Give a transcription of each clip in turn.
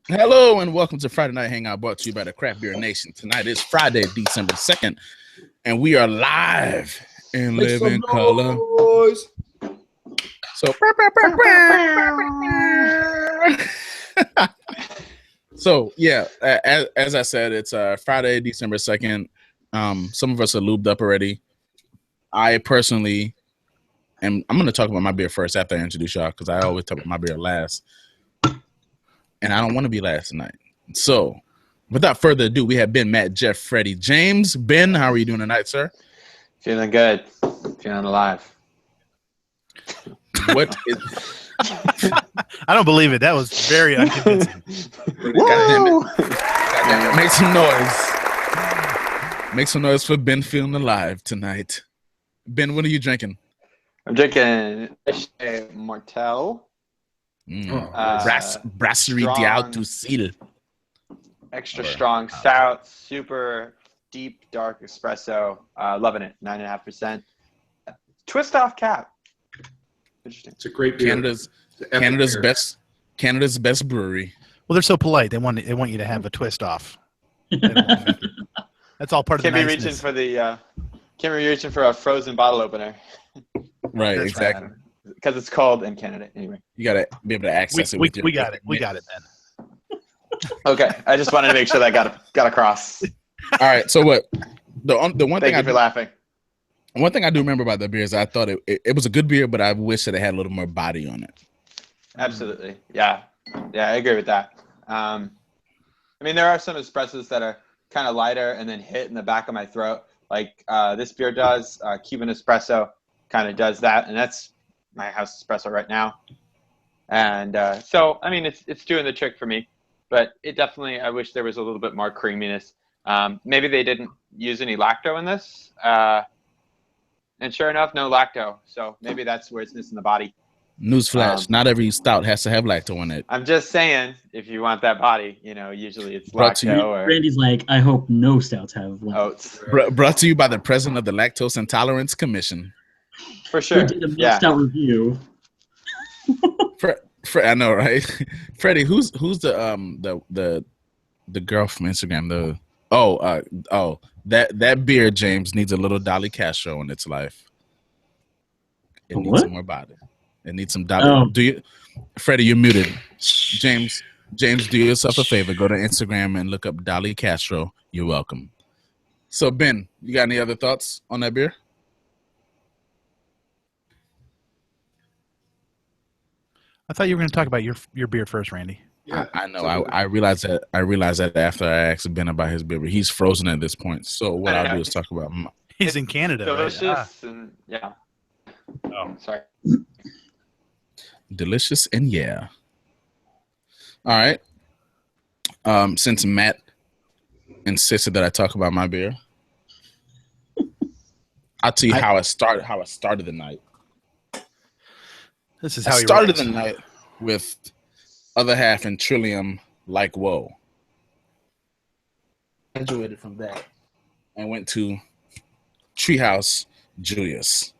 Hello and welcome to Friday Night Hangout, brought to you by the Craft Beer Nation. Tonight is Friday, December 2nd, and we are live in living color. So, so yeah, as I said, it's Friday, December 2nd. Some of us are lubed up already. I personally am. I'm going to talk about my beer first after I introduce y'all because I always talk about my beer last. And I don't want to be last tonight. So, without further ado, we have Ben, Matt, Jeff, Freddie, James. Ben, how are you doing tonight, sir? Feeling good. Feeling alive. What is... I don't believe it. That was very unconvincing. Goddamn it. Make some noise. Make some noise for Ben feeling alive tonight. Ben, what are you drinking? I'm drinking Martel. Brasserie d'Altusil. Extra strong, stout, super deep, dark espresso. Loving it. 9.5%. Twist off cap. Interesting. It's a great beer. Canada's best brewery. Well, they're so polite. They want you to have a twist off. That's all part of the niceness. Can't be reaching for a frozen bottle opener. Right, That's exactly. Right. Because it's cold in Canada anyway. You gotta be able to access it. We got it. We got it, Ben. Okay, I just wanted to make sure that got across. All right. So what? The one thing Thank you for laughing. One thing I do remember about the beer is I thought it was a good beer, but I wish that it had a little more body on it. Absolutely. Yeah, I agree with that. I mean, there are some espressos that are kind of lighter and then hit in the back of my throat, like this beer does. Cuban espresso kind of does that, and that's my house espresso right now. And so, I mean, it's doing the trick for me, but it definitely, I wish there was a little bit more creaminess. Maybe they didn't use any lacto in this. And sure enough, no lacto. So maybe that's where it's missing the body. Newsflash, not every stout has to have lacto in it. I'm just saying, if you want that body, usually it's lacto or Randy's like, I hope no stouts have oats. Brought to you by the president of the Lactose Intolerance Commission. For sure. We did a milk stout review. I know, right? Freddie, who's the girl from Instagram? That beer, James, needs a little Dolly Castro in its life. It needs some more body. It needs some Dolly. Oh. Do you, Freddie? You're muted. James, do yourself a favor. Go to Instagram and look up Dolly Castro. You're welcome. So, Ben, you got any other thoughts on that beer? I thought you were going to talk about your beer first, Randy. Yeah, I know. I realized that. I realized that after I asked Ben about his beer, but he's frozen at this point. So what I'll do is talk about. He's in Canada. Delicious Right? and yeah. Oh, sorry. Delicious and yeah. All right. Since Matt insisted that I talk about my beer, I'll tell you how I started the night. This is how I started the night with Other Half and Trillium Like Whoa. Graduated from that and went to Treehouse Julius.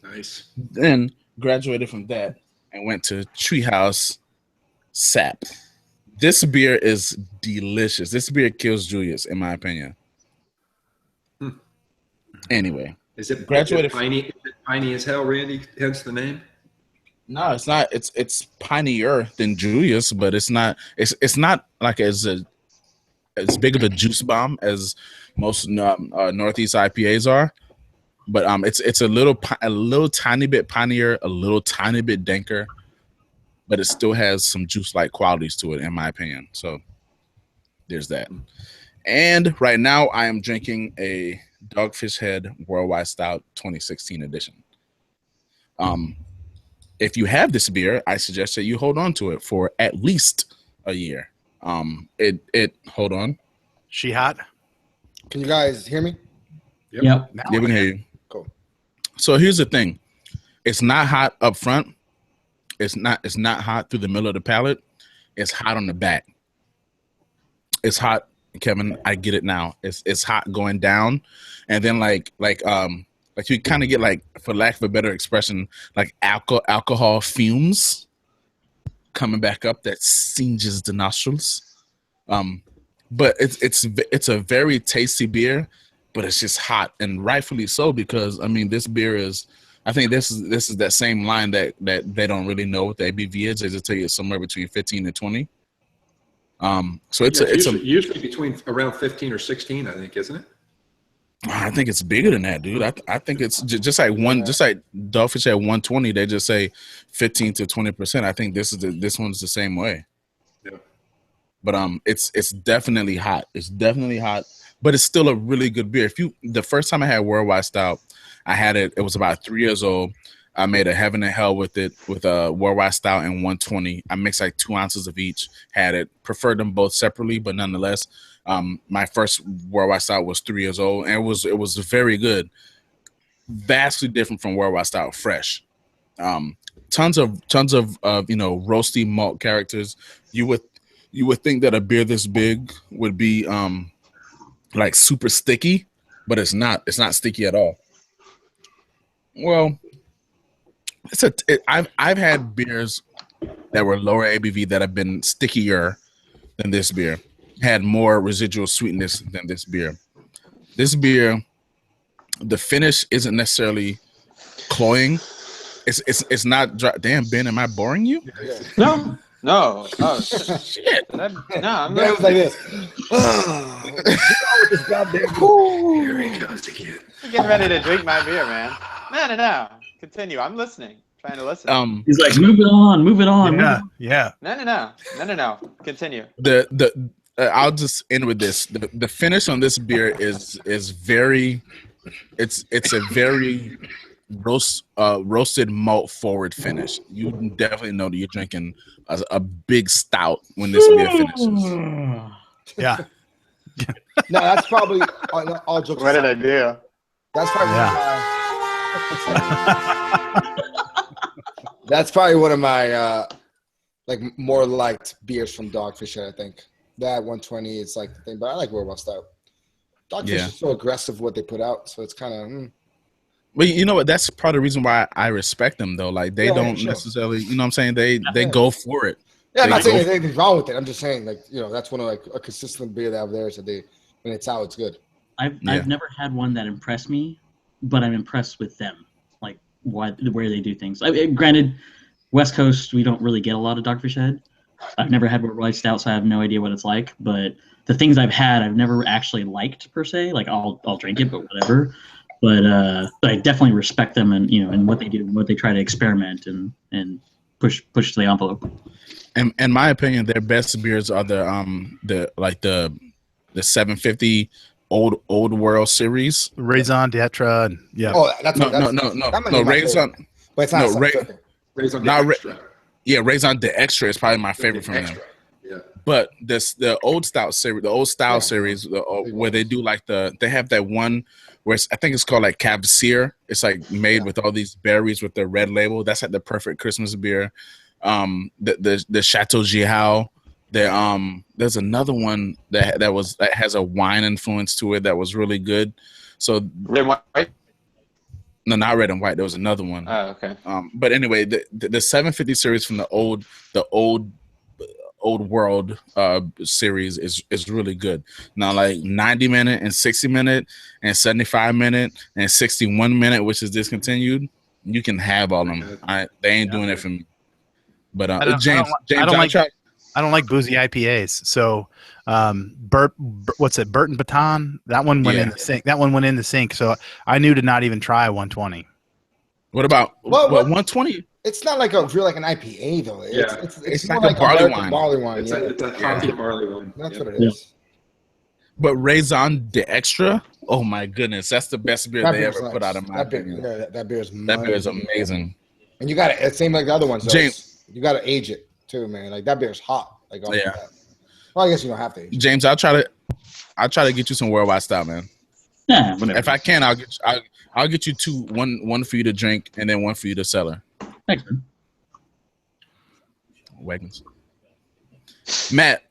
Nice. Then graduated from that and went to Treehouse Sap. This beer is delicious. This beer kills Julius, in my opinion. Anyway. Is it piney as hell, Randy? Hence the name? No, it's not. It's pineier than Julius, but it's not. It's not like as big of a juice bomb as most Northeast IPAs are. But it's a little tiny bit pineier, a little tiny bit danker, but it still has some juice-like qualities to it, in my opinion. So there's that. And right now, I am drinking a Dogfish Head Worldwide Stout 2016 edition. If you have this beer, I suggest that you hold on to it for at least a year. Hold on. She hot? Can you guys hear me? Yep. Yeah, we can hear you. Cool. So here's the thing. It's not hot up front. It's not hot through the middle of the palate. It's hot on the back. It's hot, Kevin. I get it now. It's hot going down, and then like you kind of get, like, for lack of a better expression, like alcohol fumes coming back up that singes the nostrils. But it's a very tasty beer, but it's just hot, and rightfully so, because I mean this beer is. I think this is that same line that they don't really know what the ABV is. They just tell you it's somewhere between 15 and 20. So it's usually between around 15 or 16, I think, isn't it? I think it's bigger than that, dude. I think it's just like Dogfish Head 120. They just say 15 to 20%. I think this one's the same way. Yeah. But it's definitely hot. It's definitely hot, but it's still a really good beer. The first time I had Worldwide Stout, I had it. It was about 3 years old. I made a Heaven and Hell with it, with a Worldwide Stout and 120. I mixed like 2 ounces of each. Had it. Preferred them both separately, but nonetheless, my first Worldwide Stout was 3 years old, and it was very good. Vastly different from Worldwide Stout, fresh. Tons of roasty malt characters. You would think that a beer this big would be like super sticky, but it's not. It's not sticky at all. Well, I've had beers that were lower ABV that have been stickier than this beer, had more residual sweetness than this beer. This beer, the finish isn't necessarily cloying. It's not dry. Damn, Ben, am I boring you? No. Oh Shit. no, I'm Ben not. was like this. Here he goes again. I'm getting ready to drink my beer, man. No. Continue. I'm listening. Trying to listen. He's like, move it on. Yeah. No. Continue. I'll just end with this. The finish on this beer is very. It's a very roasted malt forward finish. You definitely know that you're drinking a big stout when this beer finishes. Yeah. No, that's probably all jokes. What did I do? That's probably that's probably one of my like more liked beers from Dogfish Head. I think that 120 is like the thing, but I like Worldwide Stout. Dogfish is so aggressive what they put out, so it's kind of. But you know what? That's part of the reason why I respect them, though. Like they don't necessarily, you know what I'm saying? They go for it. Yeah, I'm not saying there's anything wrong with it. I'm just saying, like, that's one of like a consistent beer they have there. So when it's out, it's good. I've never had one that impressed me, but I'm impressed with them, like where they do things. Granted, West Coast, we don't really get a lot of Dogfish Head. I've never had Worldwide Stout, so I have no idea what it's like. But the things I've had, I've never actually liked per se. Like I'll drink it, but whatever. But I definitely respect them, and and what they do, what they try to experiment and push to the envelope. And in my opinion, their best beers are the 750 old world series. Raison d'Etre, and Oh, that's No, Raison. But it's not. Raison Not d'Extra. Yeah, Raison d'Extra is probably my favorite from them. Extra. Yeah. But the old stout series, the old style series, where they do like they have that one where I think it's called like Cavalier. It's like made with all these berries with the red label. That's like the perfect Christmas beer. The Chateau Giau. There's another one that has a wine influence to it that was really good. So Red and white? no, not red and white. There was another one. Oh, okay. But anyway, the 750 series from the old world series is really good. Now, like 90-minute and 60-minute and 75-minute and 61-minute, which is discontinued, you can have all of them. They ain't doing it for me. But James, I don't like boozy IPAs. So, what's it? Burton Baton. That one went in the sink. That one went in the sink. So I knew to not even try 120. What about what 120? It's not like an IPA though. It's like more a barley wine. Barley wine. It's a hoppy barley wine. That's what it is. But Raison d'Extra, oh my goodness, that's the best beer they ever put out in my opinion. That beer is amazing. And you got to same like the other ones. Though. James, you got to age it too, man. Like that beer's hot. Like that. Well, I guess you don't have to age it. James, I'll try to get you some Worldwide Stout, man. Yeah, whatever. If I can, I'll get you two, one for you to drink and then one for you to sell. Thanks, man. Wagons. Matt,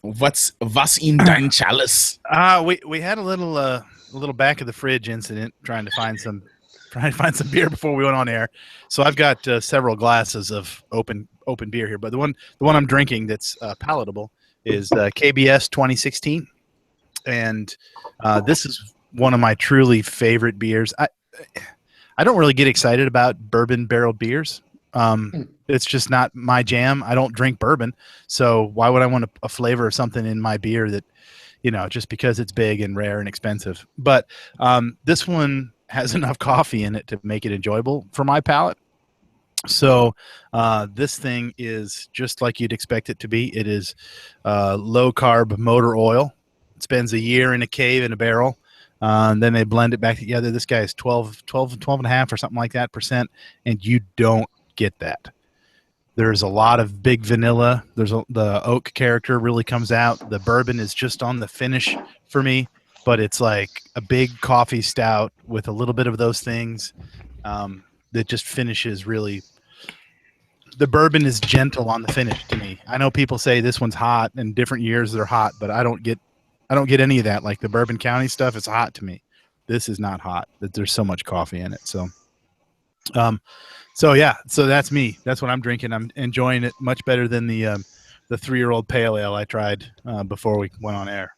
was in dein Chalice? we had a little back of the fridge incident trying to find some trying to find some beer before we went on air. So I've got several glasses of open beer here, but the one I'm drinking that's palatable is KBS 2016, and this is one of my truly favorite beers. I don't really get excited about bourbon barrel beers. It's just not my jam. I don't drink bourbon, so why would I want a flavor of something in my beer that, just because it's big and rare and expensive? But this one has enough coffee in it to make it enjoyable for my palate. So this thing is just like you'd expect it to be. It is low carb motor oil. It spends a year in a cave in a barrel. And then they blend it back together. This guy is 12 and a half or something like that %. And you don't get that. There's a lot of big vanilla. The oak character really comes out. The bourbon is just on the finish for me, but it's like a big coffee stout with a little bit of those things that just finishes really. The bourbon is gentle on the finish to me. I know people say this one's hot and different years they're hot, but I don't get any of that. Like the Bourbon County stuff, it's hot to me. This is not hot. That there's so much coffee in it. So that's me. That's what I'm drinking. I'm enjoying it much better than the 3-year-old pale ale I tried before we went on air.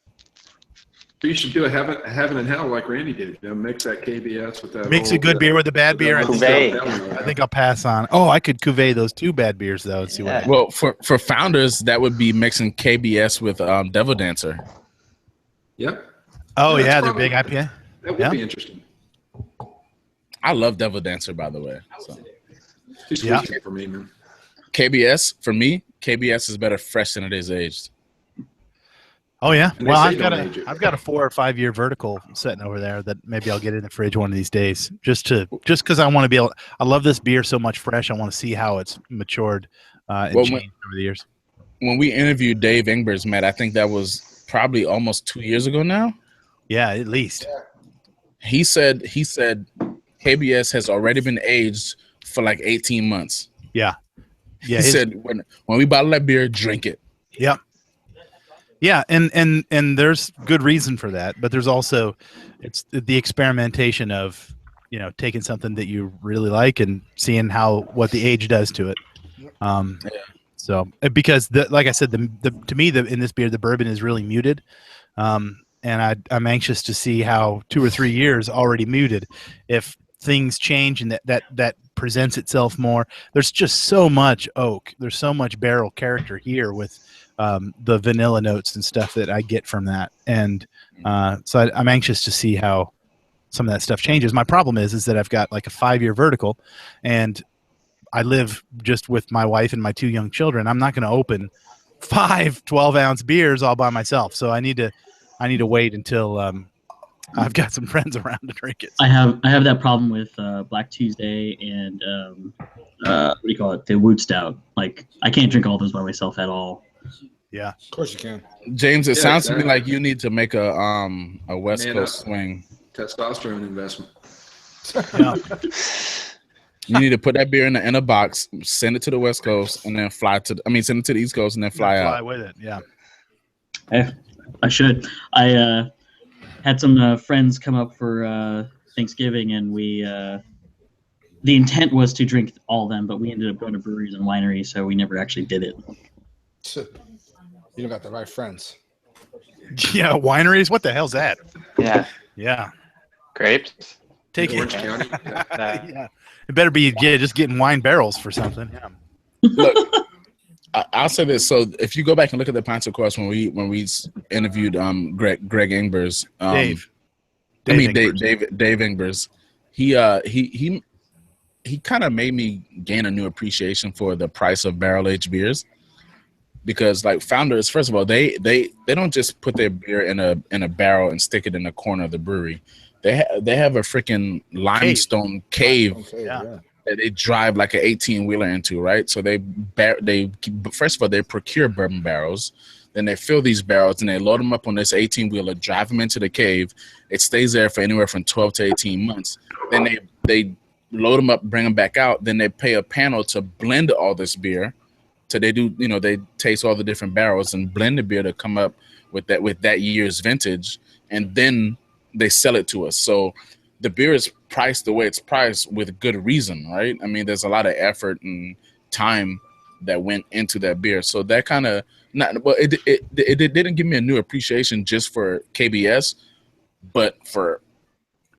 So you should do a heaven and hell like Randy did. Mix that KBS with that. Mix a good beer with a bad beer. I think I'll pass on. Oh, I could cuvee those 2 bad beers though. And see what. Well, for founders, that would be mixing KBS with Devil Dancer. Yep. Oh yeah, they're big IPA. That would be interesting. I love Devil Dancer, by the way. So. Too sweet for me, man. KBS for me, KBS is better fresh than it is aged. Oh yeah. And Well, I've got a 4 or 5 year vertical sitting over there that maybe I'll get in the fridge one of these days, just because I want to be able. I love this beer so much fresh. I want to see how it's matured and changed over the years. When we interviewed Dave Engbers, Matt, I think that was probably almost 2 years ago now. Yeah, at least. He said KBS has already been aged for like 18 months. Yeah. He said when we bottle that beer, drink it. Yep. Yeah, and there's good reason for that, but there's also it's the experimentation of taking something that you really like and seeing what the age does to it. So because like I said, to me in this beer the bourbon is really muted, and I'm anxious to see how 2 or 3 years already muted if things change and that presents itself more. There's just so much oak. There's so much barrel character here with the vanilla notes and stuff that I get from that. And so I'm anxious to see how some of that stuff changes. My problem is that I've got like a 5-year vertical and I live just with my wife and my 2 young children. I'm not going to open 5 12-ounce beers all by myself. So I need to wait until I've got some friends around to drink it. I have that problem with Black Tuesday and what do you call it? The Wood Stout. Like I can't drink all those by myself at all. Yeah, Of course you can. James, it sounds to me like you need to make a West Coast swing. Testosterone investment. Yeah. You need to put that beer in a box, send it to the West Coast, and then send it to the East Coast and then fly out. Fly with it, yeah. I should. I had some friends come up for Thanksgiving, and we the intent was to drink all of them, but we ended up going to breweries and wineries, so we never actually did it. You don't got the right friends. Yeah, wineries. What the hell's that? Yeah. Yeah. Grapes. Take it. Orange County. Yeah. It better be just getting wine barrels for something. Yeah. Look, I'll say this. So if you go back and look at the Pints of Course when we interviewed Greg Engbers, Dave Engbers, he kind of made me gain a new appreciation for the price of barrel aged beers, because like founders, first of all, they don't just put their beer in a barrel and stick it in the corner of the brewery. They have a freaking limestone cave Yeah. that they drive like an 18-wheeler into, right? So they first of all, they procure bourbon barrels, then they fill these barrels and they load them up on this 18-wheeler, drive them into the cave. It stays there for anywhere from 12 to 18 months. Then they load them up, bring them back out. Then they pay a panel to blend all this beer. So they taste all the different barrels and blend the beer to come up with that year's vintage, and then they sell it to us. So the beer is priced the way it's priced with good reason, right? I mean, there's a lot of effort and time that went into that beer. So that kind of it didn't give me a new appreciation just for KBS, but for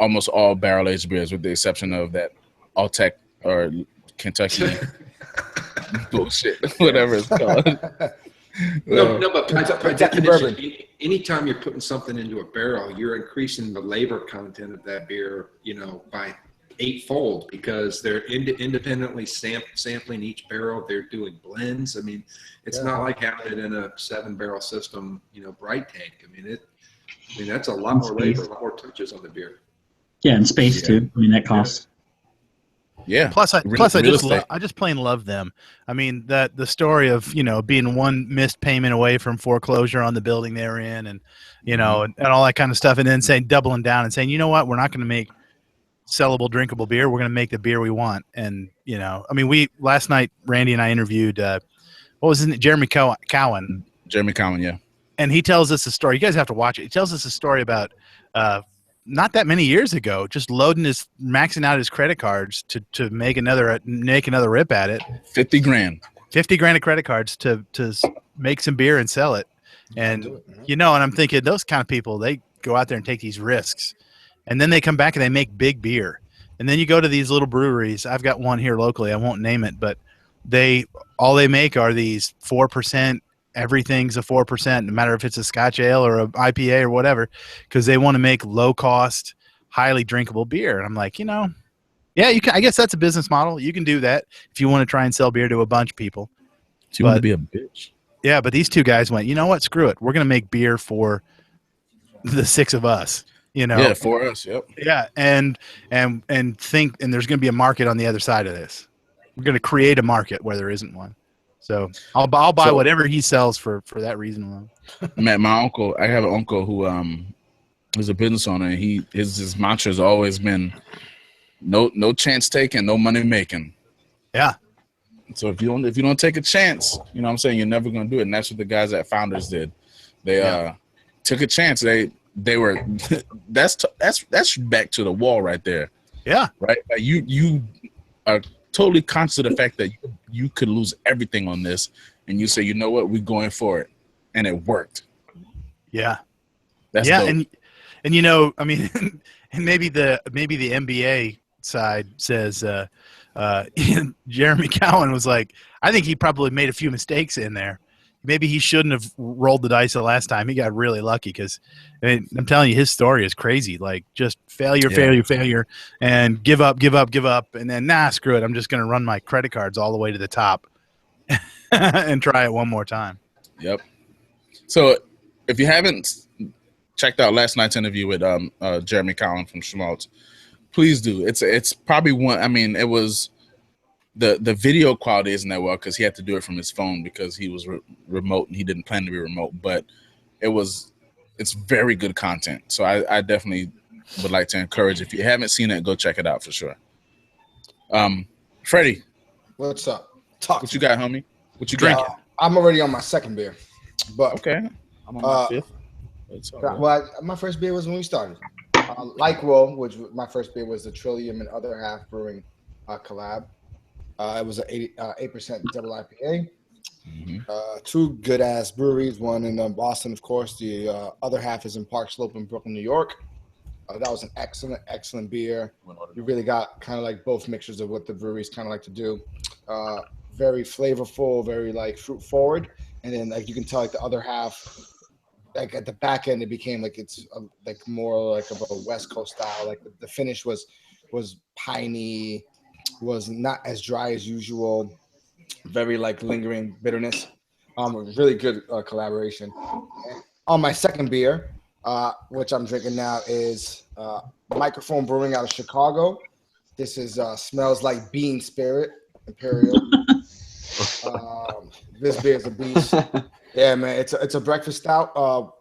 almost all barrel aged beers, with the exception of that Alltech or Kentucky bullshit, whatever it's called. No, but by Kentucky definition, bourbon. anytime you're putting something into a barrel, you're increasing the labor content of that beer, by eightfold, because they're independently sampling each barrel. They're doing blends. I mean, it's not like having it in a 7-barrel system, bright tank. I mean, that's a lot more labor, a lot more touches on the beer. Yeah, and space too. I mean, that costs. Yeah. Plus, I just plain love them. I mean, the story of being one missed payment away from foreclosure on the building they're in, and and all that kind of stuff, and then doubling down and saying, you know what, we're not going to make sellable, drinkable beer. We're going to make the beer we want. And I mean, last night Randy and I interviewed what was his name? Jeremy Cowan. Jeremy Cowan, yeah. And he tells us a story. You guys have to watch it. He tells us a story about not that many years ago, just maxing out his credit cards to make another rip at it. $50,000 of credit cards to make some beer and sell it. And and I'm thinking, those kind of people, they go out there and take these risks, and then they come back and they make big beer. And then you go to these little breweries. I've got one here locally. I won't name it, but all they make are these 4%. Everything's a 4%, no matter if it's a Scotch ale or a IPA or whatever, because they want to make low cost, highly drinkable beer. And I'm like, yeah, you can. I guess that's a business model. You can do that if you want to try and sell beer to a bunch of people. You want to be a bitch. Yeah, but these two guys went, you know what? Screw it. We're going to make beer for the 6 of us. Yeah, for us. Yep. Yeah, and there's going to be a market on the other side of this. We're going to create a market where there isn't one. So I'll buy whatever he sells for that reason alone. Matt, I have an uncle who is a business owner, and his mantra has always been no chance taken, no money making. Yeah. So if you don't take a chance, what I'm saying, you're never going to do it. And that's what the guys at Founders did. They took a chance. They were that's back to the wall right there. Yeah. Right. You are totally conscious of the fact that you could lose everything on this, and you say, you know what, we're going for it, and it worked. Yeah. That's dope. and I mean, and maybe the NBA side says Jeremy Cowan was like, I think he probably made a few mistakes in there. Maybe he shouldn't have rolled the dice the last time. He got really lucky because, I'm telling you, his story is crazy. Like, just failure, and give up. And then, screw it. I'm just going to run my credit cards all the way to the top and try it one more time. Yep. So if you haven't checked out last night's interview with Jeremy Cowan from Schmaltz, please do. It's probably one. I mean, it was the video quality isn't that well because he had to do it from his phone because he was remote and he didn't plan to be remote. But it's very good content. So I definitely would like to encourage, if you haven't seen it, go check it out for sure. Freddie, what's up? What you got, homie? What you drinking? I'm already on my second beer, but okay, I'm on my fifth. Well, my first beer was when we started. Like Will, which my first beer was the Trillium and Other Half Brewing collab. It was an 8% double IPA. Mm-hmm. 2 good ass breweries, one in Boston, of course. The other half is in Park Slope in Brooklyn, New York. That was an excellent beer. You really got kind of like both mixtures of what the breweries kind of like to do. Very flavorful, very like fruit forward, and then like you can tell like the other half, like at the back end, it became like it's like more like of a West Coast style. Like the finish was piney, was not as dry as usual, very like lingering bitterness. Really good collaboration. On my second beer, which I'm drinking now, is Microphone Brewing out of Chicago. This is Smells Like Bean Spirit Imperial. This beer is a beast. Yeah, man, it's a breakfast stout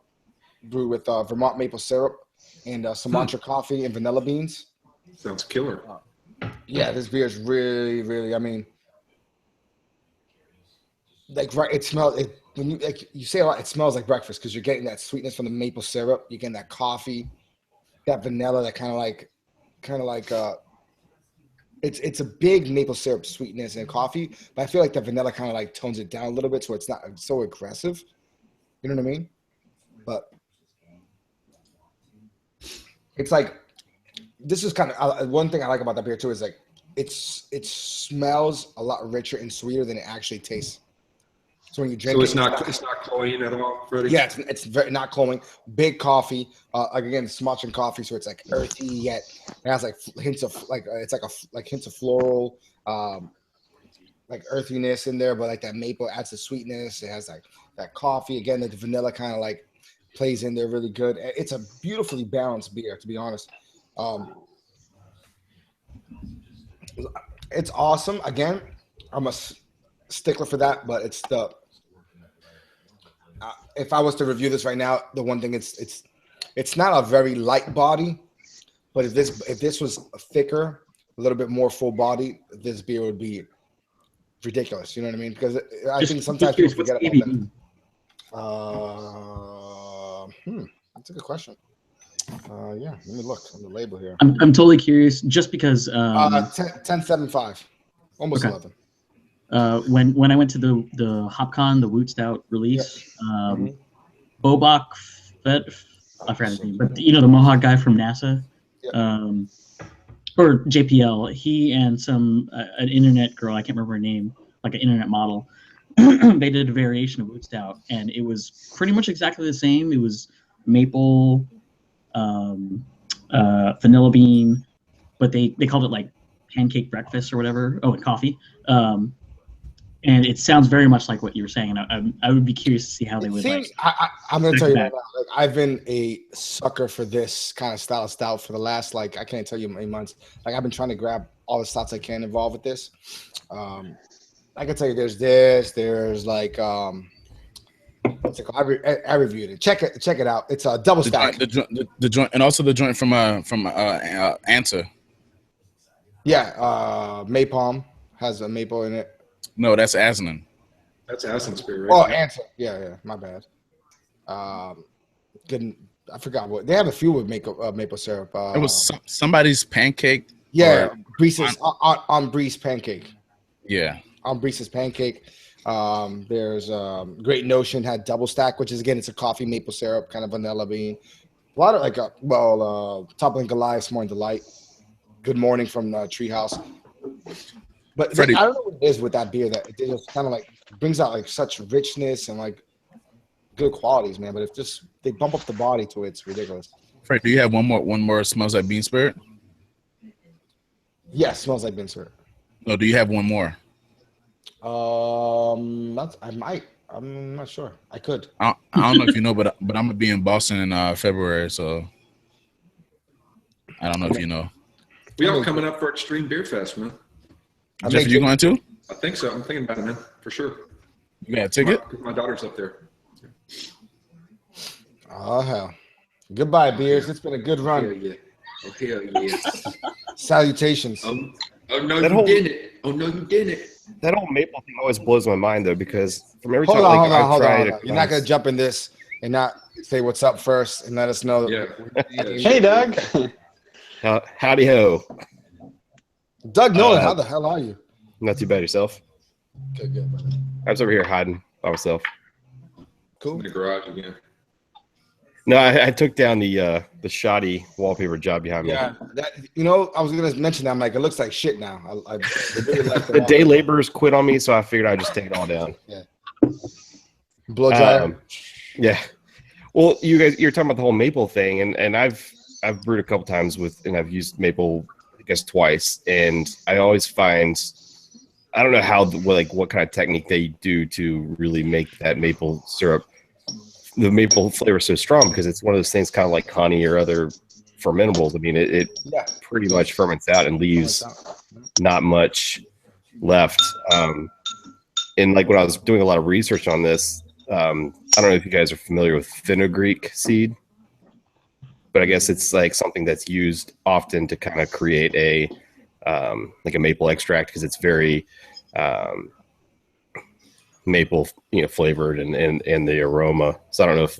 brewed with Vermont maple syrup and Sumatra coffee and vanilla beans. Sounds killer. Yeah, this beer is really, really. I mean, like it smells. When you say a lot, it smells like breakfast because you're getting that sweetness from the maple syrup. You're getting that coffee, that vanilla, that kind of like kind of like it's a big maple syrup sweetness in coffee, but I feel like the vanilla kind of like tones it down a little bit, so it's not so aggressive. You know what I mean? But it's like this is kind of one thing I like about that beer too is like it smells a lot richer and sweeter than it actually tastes. So when you drink it's not cloying at all, Freddie? Yeah, it's very not cloying. Big coffee, like again, Sumatran coffee, so it's like earthy yet it has like hints of like it's like hints of floral, like earthiness in there, but like that maple adds the sweetness. It has like that coffee again, the vanilla kind of like plays in there really good. It's a beautifully balanced beer, to be honest. It's awesome. Again, I'm a stickler for that, but it's the if I was to review this right now, the one thing it's not a very light body, but if this was thicker, a little bit more full body, this beer would be ridiculous. You know what I mean? Because I think sometimes people forget about that. That's a good question. Yeah, let me look on the label here. I'm totally curious, just because 10.75, almost okay. 11. When I went to the HopCon, the Woot Stout release, Bobak Fett, I forgot his name, but you know the Mohawk guy from NASA, or JPL. He and an internet girl, I can't remember her name, like an internet model. They did a variation of Woot Stout, and it was pretty much exactly the same. It was maple, vanilla bean, but they called it like pancake breakfast or whatever. Oh, and coffee. And it sounds very much like what you were saying. And I would be curious to see how they would like. I'm going to tell you right now, like, I've been a sucker for this kind of style of stout for the last, like, I can't tell you how many months. Like, I've been trying to grab all the stouts I can involved with this. I can tell you there's like, what's it called? I reviewed it. Check it out. It's a double stack. The joint, and also the joint from Answer. Yeah, Maypalm has a maple in it. No, that's Aslan. That's Aslan's beer, right? Oh, Answer. Yeah. My bad. I forgot what they have a few with maple syrup. It was somebody's pancake. Yeah, Breeze's on Breeze pancake. Yeah, on Breeze's pancake. There's Great Notion had double stack, which is again it's a coffee maple syrup kind of vanilla bean. A lot of like Toppling Goliath's Morning Delight. Good Morning from Treehouse. But Freddie, I don't know what it is with that beer that it just kind of like brings out like such richness and like good qualities, man. But if just they bump up the body to it, it's ridiculous. Freddie, do you have one more smells like bean spirit? Yes, smells like bean spirit. No, do you have one more? I might. I'm not sure. I could. I don't know if you know, but I'm gonna be in Boston in February, so I don't know if you know. We are coming up for Extreme Beer Fest, man. Jeff, you going too? I think so. I'm thinking about it, man, for sure. You got a ticket? My daughter's up there. Oh hell! Goodbye, beers. It's been a good run. Hell yeah! Salutations. Oh no, you didn't. Oh no, you didn't. That whole maple thing always blows my mind though, because from every time I've tried it, you're not gonna jump in this and not say what's up first and let us know. Yeah. Hey, Doug. Howdy ho. Doug Nolan, how the hell are you? Not too bad yourself. Okay, good. Brother. I was over here hiding by myself. Cool. In the garage again. No, I took down the shoddy wallpaper job behind me. Yeah, I was gonna mention that. I'm like, it looks like shit now. I really like the day laborers quit on me, so I figured I'd just take it all down. Yeah. Blow dryer. Yeah. Well, you're talking about the whole maple thing, and I've brewed a couple times and I've used maple, I guess twice, and I always find I don't know how what kind of technique they do to really make that maple syrup, the maple flavor so strong, because it's one of those things kind of like honey or other fermentables. I mean, it pretty much ferments out and leaves not much left. And like when I was doing a lot of research on this, I don't know if you guys are familiar with fenugreek seed, but I guess it's like something that's used often to kind of create a like a maple extract, because it's very maple, flavored and the aroma. So I don't know if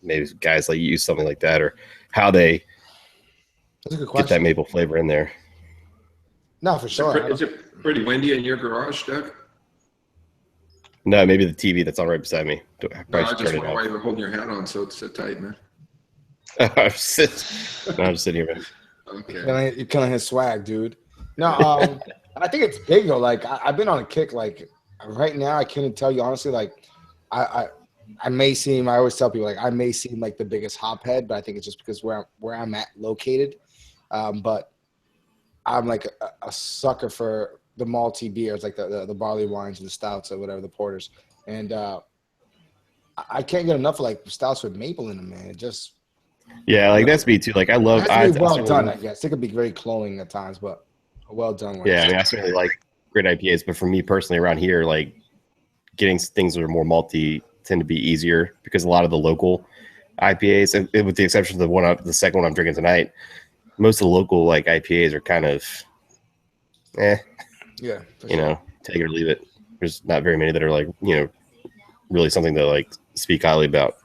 maybe guys like use something like that, or how they That's a good get question. that maple flavor in there. No, for sure. Is it pretty windy in your garage, Doug? No, maybe the TV that's on right beside me. I No, probably I should just turn it wonder why off. you were holding your hat on so tight, man. I'm just sitting here, man. Okay. You're killing his swag, dude. No, I think it's big though. Like I've been on a kick. Like right now, I couldn't tell you honestly. Like I may seem. I always tell people like I may seem like the biggest hophead, but I think it's just because where I'm at located. But I'm like a sucker for the malty beers, like the barley wines and the stouts or whatever, the porters. And I can't get enough of like stouts with maple in them, man. It just Yeah, that's me too. Like I love. it has to be well done, I guess. It could be very cloying at times, but a well done one. Yeah, I mean, I certainly like great IPAs, but for me personally, around here, like getting things that are more malty tend to be easier because a lot of the local IPAs, and with the exception of the second one I'm drinking tonight, most of the local like IPAs are kind of, Yeah, take it or leave it. There's not very many that are like, really something to like speak highly about.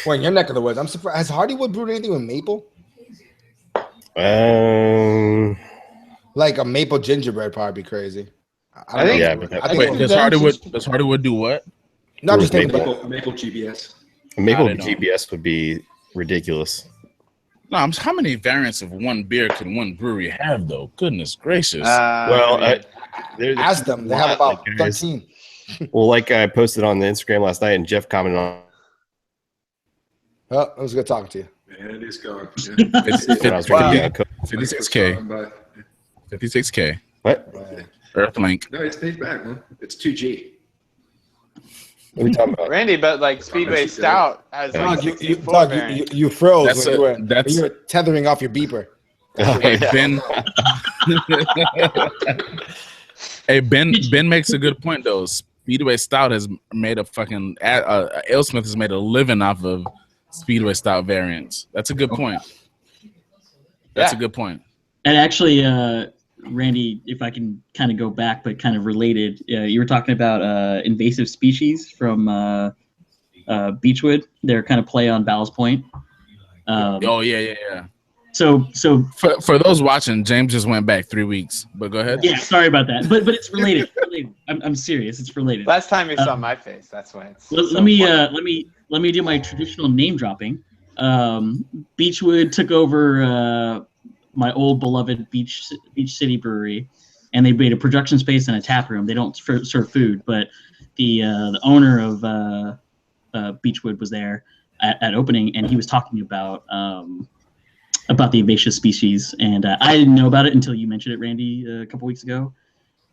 Well, in your neck of the woods, I'm surprised. Has Hardywood brewed anything with maple? Like a maple gingerbread probably be crazy. I think- Yeah, but that- I think Wait, does Hardywood do what? no, I'm just thinking maple. about Maple GBS. Maple I don't know. GBS would be ridiculous. No, how many variants of one beer can one brewery have, though? Goodness gracious. ask them. They have about 13. Well, like I posted on the Instagram last night, and Jeff commented on. Oh, it was good talking to you. Man, it is gone. When I was drinking Wow. 56K. 56K. What? Earthlink. No, it stays back, man. It's 2G. What are we talking about? Randy, but like Speedway Stout has like Doug, you, 64 variants. you froze That's when you were tethering off your beeper. Hey, Ben makes a good point though. Speedway Stout has made a fucking AleSmith has made a living off of Speedway Stout variants. That's a good point. That's a good point. And actually, Randy, if I can kind of go back, but kind of related, you were talking about invasive species from Beechwood. They're kind of play on Ballast Point. Yeah. So For those watching, James just went back 3 weeks. But go ahead. yeah, sorry about that, but it's related. I'm serious. It's related. Last time you saw my face, that's why it's. Let me do my traditional name dropping. Beechwood took over my old beloved Beach City Brewery, and they made a production space and a tap room. They don't serve food, but the owner of Beechwood was there at opening, and he was talking about the invasive species, and I didn't know about it until you mentioned it, Randy, a couple weeks ago.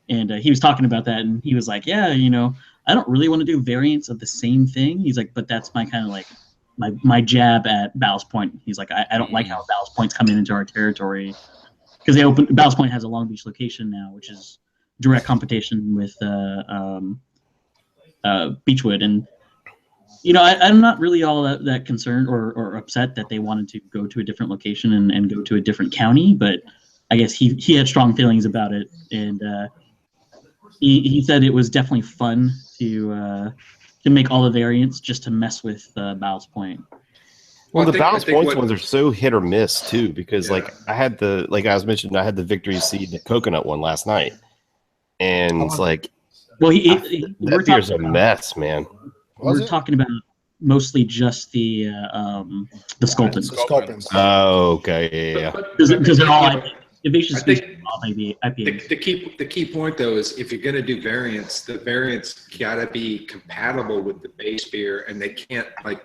And he was talking about that, and he was like, "Yeah, I don't really want to do variants of the same thing." He's like, "But that's my kind of like my jab at Ballast Point." He's like, I don't like how Ballast Point's coming into our territory because Ballast Point has a Long Beach location now, which is direct competition with Beechwood, and I'm not really all that concerned or upset that they wanted to go to a different location and go to a different county, but I guess he had strong feelings about it, and he said it was definitely fun to make all the variants just to mess with Ballast Point. Well, I the Ballast think Points ones are so hit or miss too, because I had I was mentioning, I had the Victory Seed, the coconut one last night, and it's like, well, that beer's a mess, man. We're talking about mostly just the Sculpins. Sculpins. Oh, okay, yeah. Because they're all invasive I think species, all maybe IPAs. The key point though is if you're going to do variants, the variants got to be compatible with the base beer, and they can't like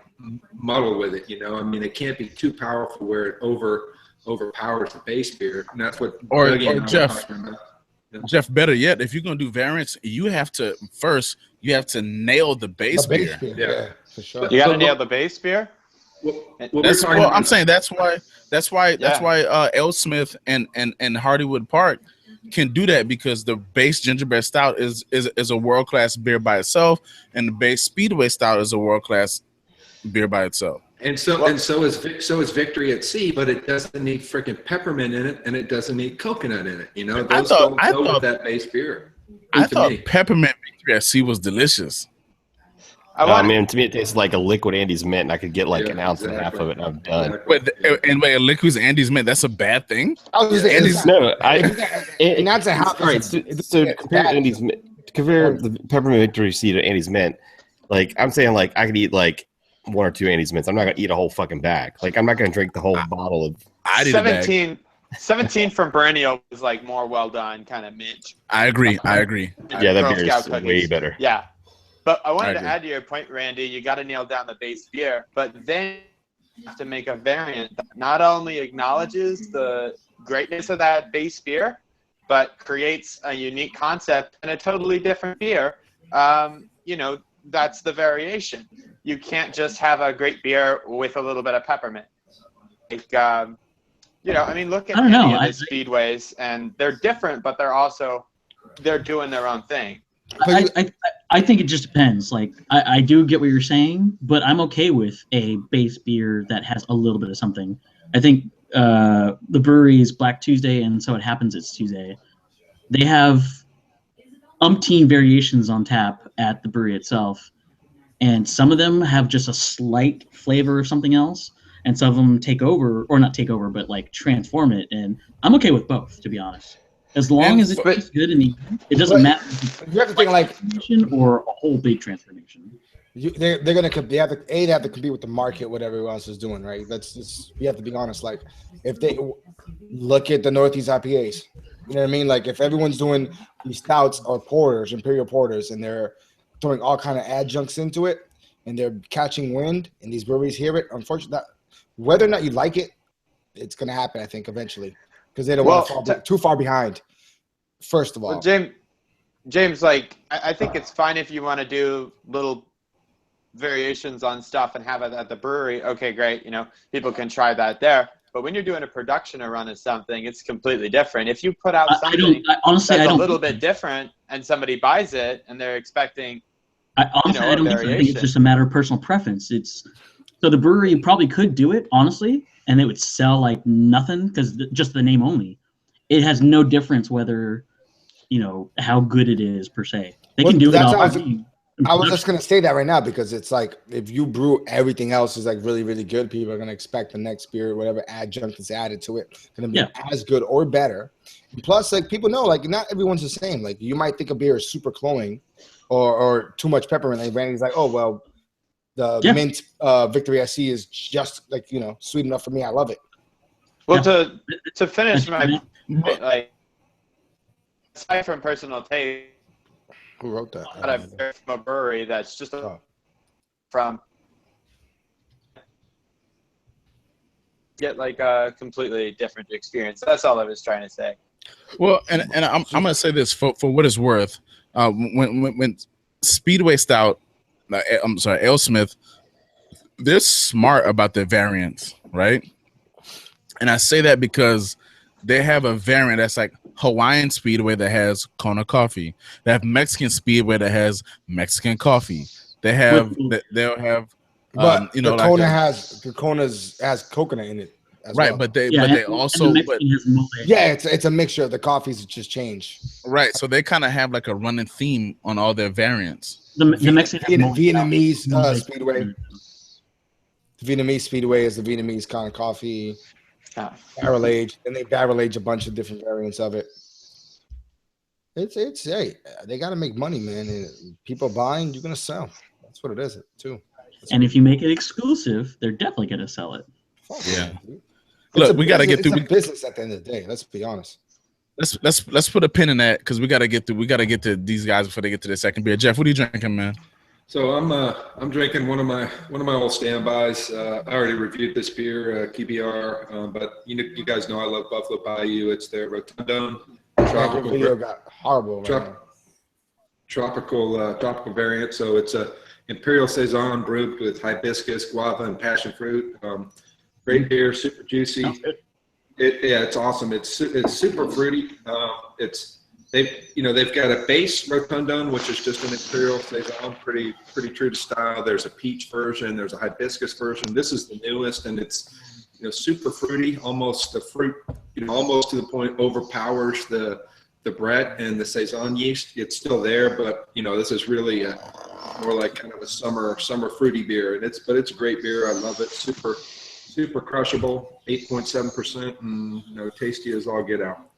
muddle with it. I mean, they can't be too powerful where it overpowers the base beer, and that's what. Or Doug and I were Jeff. talking about. Jeff, better yet, if you're gonna do variants, you have to nail the base beer. Yeah, for sure. You got to nail the base beer. I'm saying that's why AleSmith and Hardywood Park can do that, because the base gingerbread stout is a world class beer by itself, and the base Speedway Stout is a world class beer by itself. And so is Victory at Sea, but it doesn't need freaking peppermint in it, and it doesn't need coconut in it. Those don't go with that base beer. I thought Peppermint Victory at Sea was delicious. Man, to me it tastes like a liquid Andes Mint, and I could get like an ounce and a half of it, and I'm done. Wait, a liquid's Andes Mint, that's a bad thing? I was just saying, Andes, and that's a half. All right, so compare Andes Mint, compare the Peppermint Victory Seed to Andes Mint. Like I'm saying, like I could eat like 1 or 2 Andes Mints. I'm not gonna eat a whole fucking bag. Like I'm not gonna drink the whole bottle of. I did 17 from Perennial was like more well done, kind of mint. I agree. Yeah, that beer is way better. Yeah. But I wanted to add to your point, Randy, you got to nail down the base beer, but then you have to make a variant that not only acknowledges the greatness of that base beer, but creates a unique concept and a totally different beer. That's the variation. You can't just have a great beer with a little bit of peppermint. Like, look at any of the speedways, and they're different, but they're doing their own thing. I think it just depends. Like I do get what you're saying, but I'm okay with a base beer that has a little bit of something. I think the brewery is Black Tuesday, and so it happens it's Tuesday. They have umpteen variations on tap at the brewery itself, and some of them have just a slight flavor of something else, and some of them but like transform it. And I'm okay with both, to be honest. As long as it's good in the end, it doesn't matter if it's you have to think like or a whole big transformation. They're gonna they have to compete with the market, what everyone else is doing, right? We have to be honest. Like if they look at the Northeast IPAs, you know what I mean? Like if everyone's doing these stouts or porters, imperial porters, and they're throwing all kind of adjuncts into it, and they're catching wind, and these breweries hear it. Unfortunately, whether or not you like it, it's gonna happen. I think eventually. Because they don't want to fall too far behind, first of all. Well, James, like, I think it's fine if you want to do little variations on stuff and have it at the brewery. Okay, great. People can try that there. But when you're doing a production or run of something, it's completely different. If you put out something that's a little bit different and somebody buys it and they're expecting I don't think it's just a matter of personal preference. So the brewery probably could do it, honestly, and it would sell like nothing because just the name only. It has no difference whether, how good it is per se. They can do it all. I was just going to say that right now because it's like if you brew everything else is like really, really good, people are going to expect the next beer, whatever adjunct is added to it, going to be as good or better. And plus, like people know, like not everyone's the same. Like you might think a beer is super cloying or too much peppermint. Like Randy's like, oh, well, the mint Victory SC is just like, sweet enough for me. I love it. Well, to finish my point, like aside from personal taste, who wrote that? I've heard from a brewery that's just from get like a completely different experience. That's all I was trying to say. Well, and I'm gonna say this for what it's worth. When Speedway Stout, AleSmith, they're smart about their variants, right? And I say that because they have a variant that's like Hawaiian Speedway that has Kona coffee. They have Mexican Speedway that has Mexican coffee. They'll have, but the Kona has coconut in it, right? Well. But they also, it's a mixture. The coffees just change, right? So they kind of have like a running theme on all their variants. The Mexican Vietnamese Speedway. The Vietnamese Speedway is the Vietnamese kind of coffee. Barrel age, and they barrel age a bunch of different variants of it. It's they got to make money, man. And people buying, you're gonna sell. That's what it is, too. And if you make it exclusive, they're definitely gonna sell it. Yeah. Look, we got to get through. It's a business at the end of the day. Let's be honest. Let's put a pin in that because we got to get through. We got to get to these guys before they get to the second beer. Jeff, what are you drinking, man? So I'm drinking one of my old standbys. I already reviewed this beer, KBR, but you guys know I love Buffalo Bayou. It's their Rotundone tropical. Video got horrible. Tropical variant. So it's a Imperial Saison brewed with hibiscus, guava, and passion fruit. Great beer, super juicy. It's awesome. It's super fruity. They've got a base Rotundone, which is just an Imperial Saison, pretty true to style. There's a peach version. There's a hibiscus version. This is the newest, and it's super fruity. Almost the fruit, almost to the point overpowers the Brett and the Saison yeast. It's still there, but this is really more like kind of a summer fruity beer, and it's a great beer. I love it. Super crushable, 8.7%, and tasty as all get out.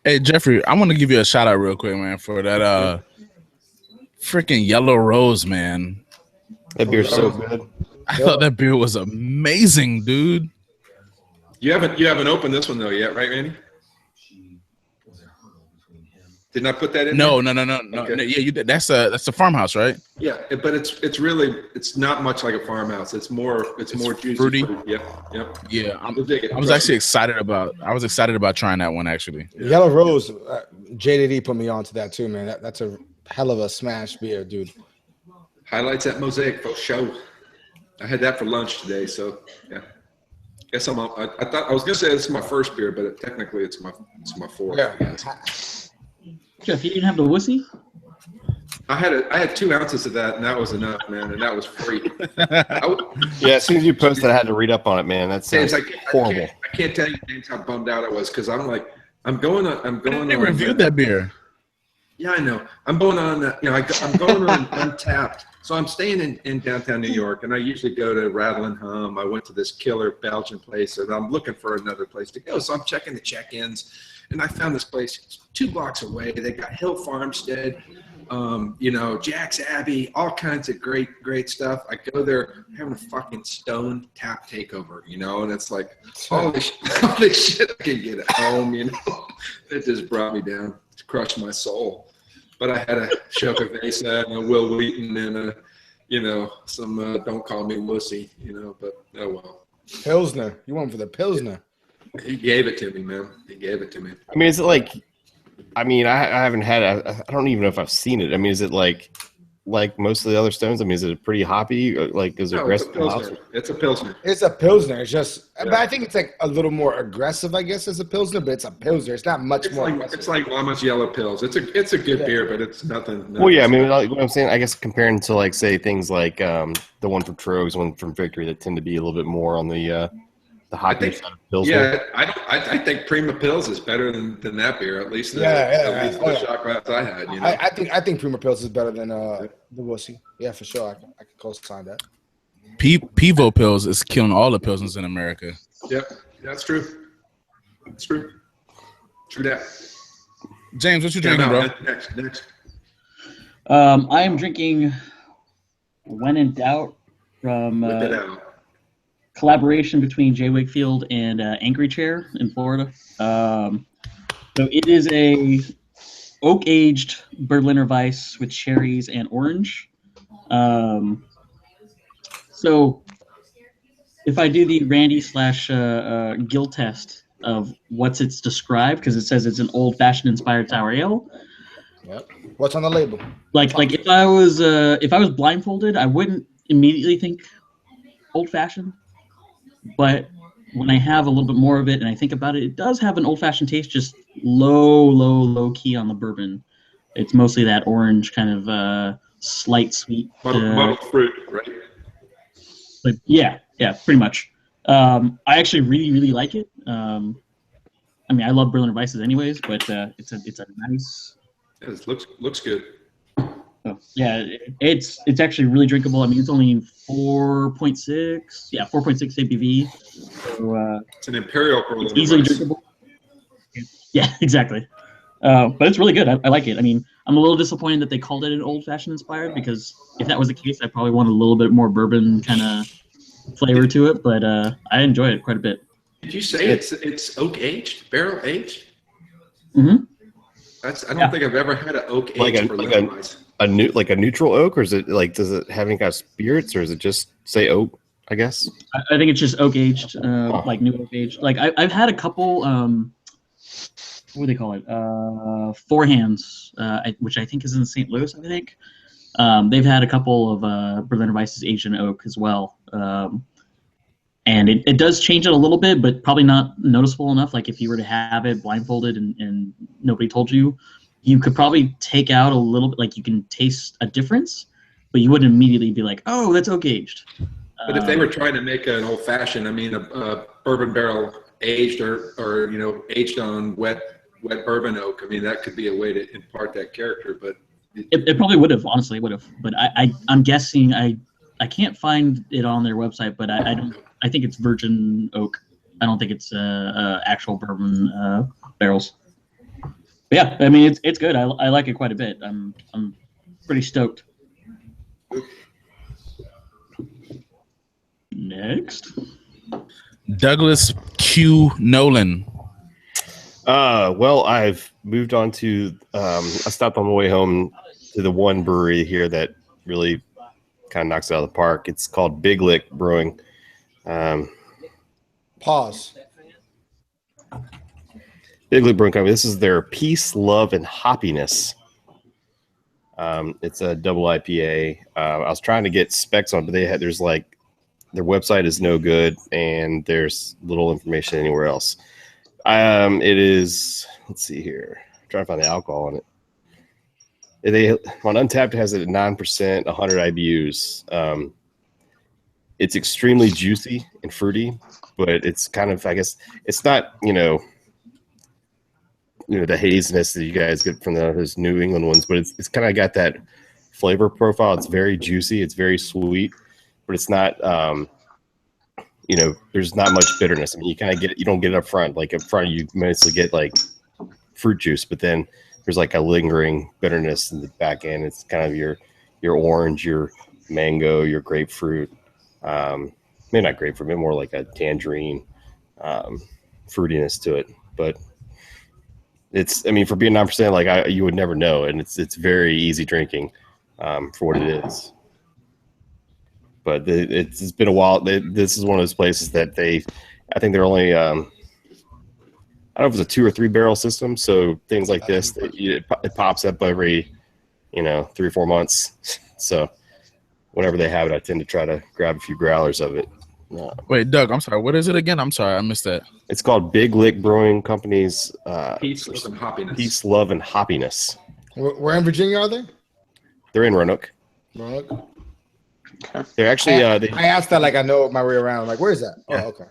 Hey Jeffrey, I want to give you a shout out real quick, man, for that freaking Yellow Rose, man. That beer's so good. I thought that beer was amazing, dude. You haven't opened this one though yet, right, Randy? Didn't I put that in? No. Okay. No. Yeah, you did. That's a farmhouse, right? Yeah, but it's not much like a farmhouse. It's more juicy. Fruity. Yep. Yeah, I dig it. was actually excited about trying that one actually. Yellow Rose, JDD put me on to that too, man. That's a hell of a smash beer, dude. Highlights that Mosaic for show. I had that for lunch today, so yeah. Guess I thought I was gonna say this is my first beer, but technically it's my fourth. Yeah. Jeff, you didn't have the wussy? I had 2 ounces of that, and that was enough, man, and that was free. Yeah, as soon as you posted, I had to read up on it, man. That sounds horrible. I can't tell you James, how bummed out I was because I'm going. They reviewed that beer. Yeah, I know. I'm going on. I'm going on Untapped. So I'm staying in downtown New York, and I usually go to Rattle and Hum. I went to this killer Belgian place, and I'm looking for another place to go. So I'm checking the check-ins, and I found this place. It's 2 blocks away. They got Hill Farmstead, Jack's Abbey, all kinds of great stuff. I go there, having a fucking stone tap takeover, and it's like all this shit I can get at home, It just brought me down. Crushed my soul, but I had a Chocovesa and a Will Wheaton and some Don't Call Me Wussy, but oh well. Pilsner, you went for the Pilsner. He gave it to me, man. He gave it to me. I mean, is it like? I mean, I haven't had it. I don't even know if I've seen it. I mean, is it like most of the other stones? I mean, is it pretty hoppy? Like, is it aggressive? It's a Pilsner. It's a Pilsner. It's just, but I think it's like a little more aggressive, I guess, as a Pilsner. But it's a Pilsner. It's not much more. It's like Llama's Yellow Pills. It's a good beer, but it's nothing. Well, yeah. I mean, like what I'm saying, I guess comparing to like say things like the one from Trogs, one from Victory, that tend to be a little bit more on the hoppy side of Pilsner. Yeah, I think Prima Pils is better than that beer, at least the shot glass I had. I think Prima Pils is better than the Wussy. Yeah, for sure. I can co-sign that. Pivo Pils is killing all the Pilsners in America. Yep, that's true. That's true. True that. James, what you drinking, bro? Next. I am drinking When in Doubt from collaboration between Jay Wakefield and Angry Chair in Florida. So it is a oak-aged Berliner Weiss with cherries and orange. So if I do the Randy / Gill test of what's it's described, because it says it's an old-fashioned inspired sour ale. Yep. What's on the label? Like if I was blindfolded, I wouldn't immediately think old-fashioned. But when I have a little bit more of it and I think about it, it does have an old-fashioned taste, just low key on the bourbon. It's mostly that orange kind of slight sweet. Muddled fruit, right? But yeah, pretty much. I actually really like it. I mean, I love Berliner Weisses anyways, but it's a nice. It looks good. Oh, yeah, it's actually really drinkable. I mean, it's only 4.6. Yeah, 4.6 ABV. So it's an Imperial. It's easily drinkable. Yeah, exactly. But it's really good. I like it. I mean, I'm a little disappointed that they called it an old-fashioned inspired, because if that was the case, I probably want a little bit more bourbon kind of flavor to it. But I enjoy it quite a bit. Did you say it's oak aged, barrel aged? Mm-hmm. I don't think I've ever had an oak aged Berliner Weiss. A neutral oak, or is it like, does it have any kind of spirits, or is it just say oak? I guess I think it's just oak aged, like new oak aged. Like I've had a couple. What do they call it? Four Hands, which I think is in St. Louis. I think they've had a couple of Berliner Weisses aged in oak as well, and it does change it a little bit, but probably not noticeable enough. Like if you were to have it blindfolded and nobody told you, you could probably take out a little bit. Like you can taste a difference, but you wouldn't immediately be like, "Oh, that's oak aged." But if they were trying to make an old fashioned, I mean, a bourbon barrel aged or aged on wet bourbon oak, I mean, that could be a way to impart that character. But It probably would have, honestly, would have. But I'm guessing I can't find it on their website, but I don't. I think it's virgin oak. I don't think it's actual bourbon barrels. But yeah, I mean it's good. I like it quite a bit. I'm pretty stoked. Next, Douglas Q. Nolan. Well, I've moved on to. I stopped on the way home to the one brewery here that really kind of knocks it out of the park. It's called Big Lick Brewing. Pause. Big Lick Brewing Company. This is their Peace, Love, and Hoppiness. It's a double IPA. I was trying to get specs on, but there's like their website is no good, and there's little information anywhere else. It is. Let's see here. I'm trying to find the alcohol in it. They on Untapped it has it at 9%, 100 IBUs. It's extremely juicy and fruity, but it's kind of, I guess, it's not the haziness that you guys get from those New England ones, but it's kind of got that flavor profile. It's very juicy, it's very sweet, but it's not. There's not much bitterness. I mean, you don't get it up front. Like up front, you mostly get like fruit juice, but then there's like a lingering bitterness in the back end. It's kind of your orange, your mango, your grapefruit. Maybe not grapefruit, maybe more like a tangerine fruitiness to it. But it's, I mean, for being 9%, like you would never know, and it's very easy drinking for what it is. But it's been a while. This is one of those places that I think they're only, I don't know if it's a 2 or 3 barrel system. So things like this, it pops up every, 3 or 4 months. So whenever they have it, I tend to try to grab a few growlers of it. Wait, Doug, I'm sorry. What is it again? I'm sorry, I missed that. It's called Big Lick Brewing Company's Peace, Love, and Hoppiness. Peace, Love, and Hoppiness. Where in Virginia are they? They're in Roanoke. Roanoke. They're actually. I asked that like I know my way around. I'm like, where is that? Yeah. Oh, okay.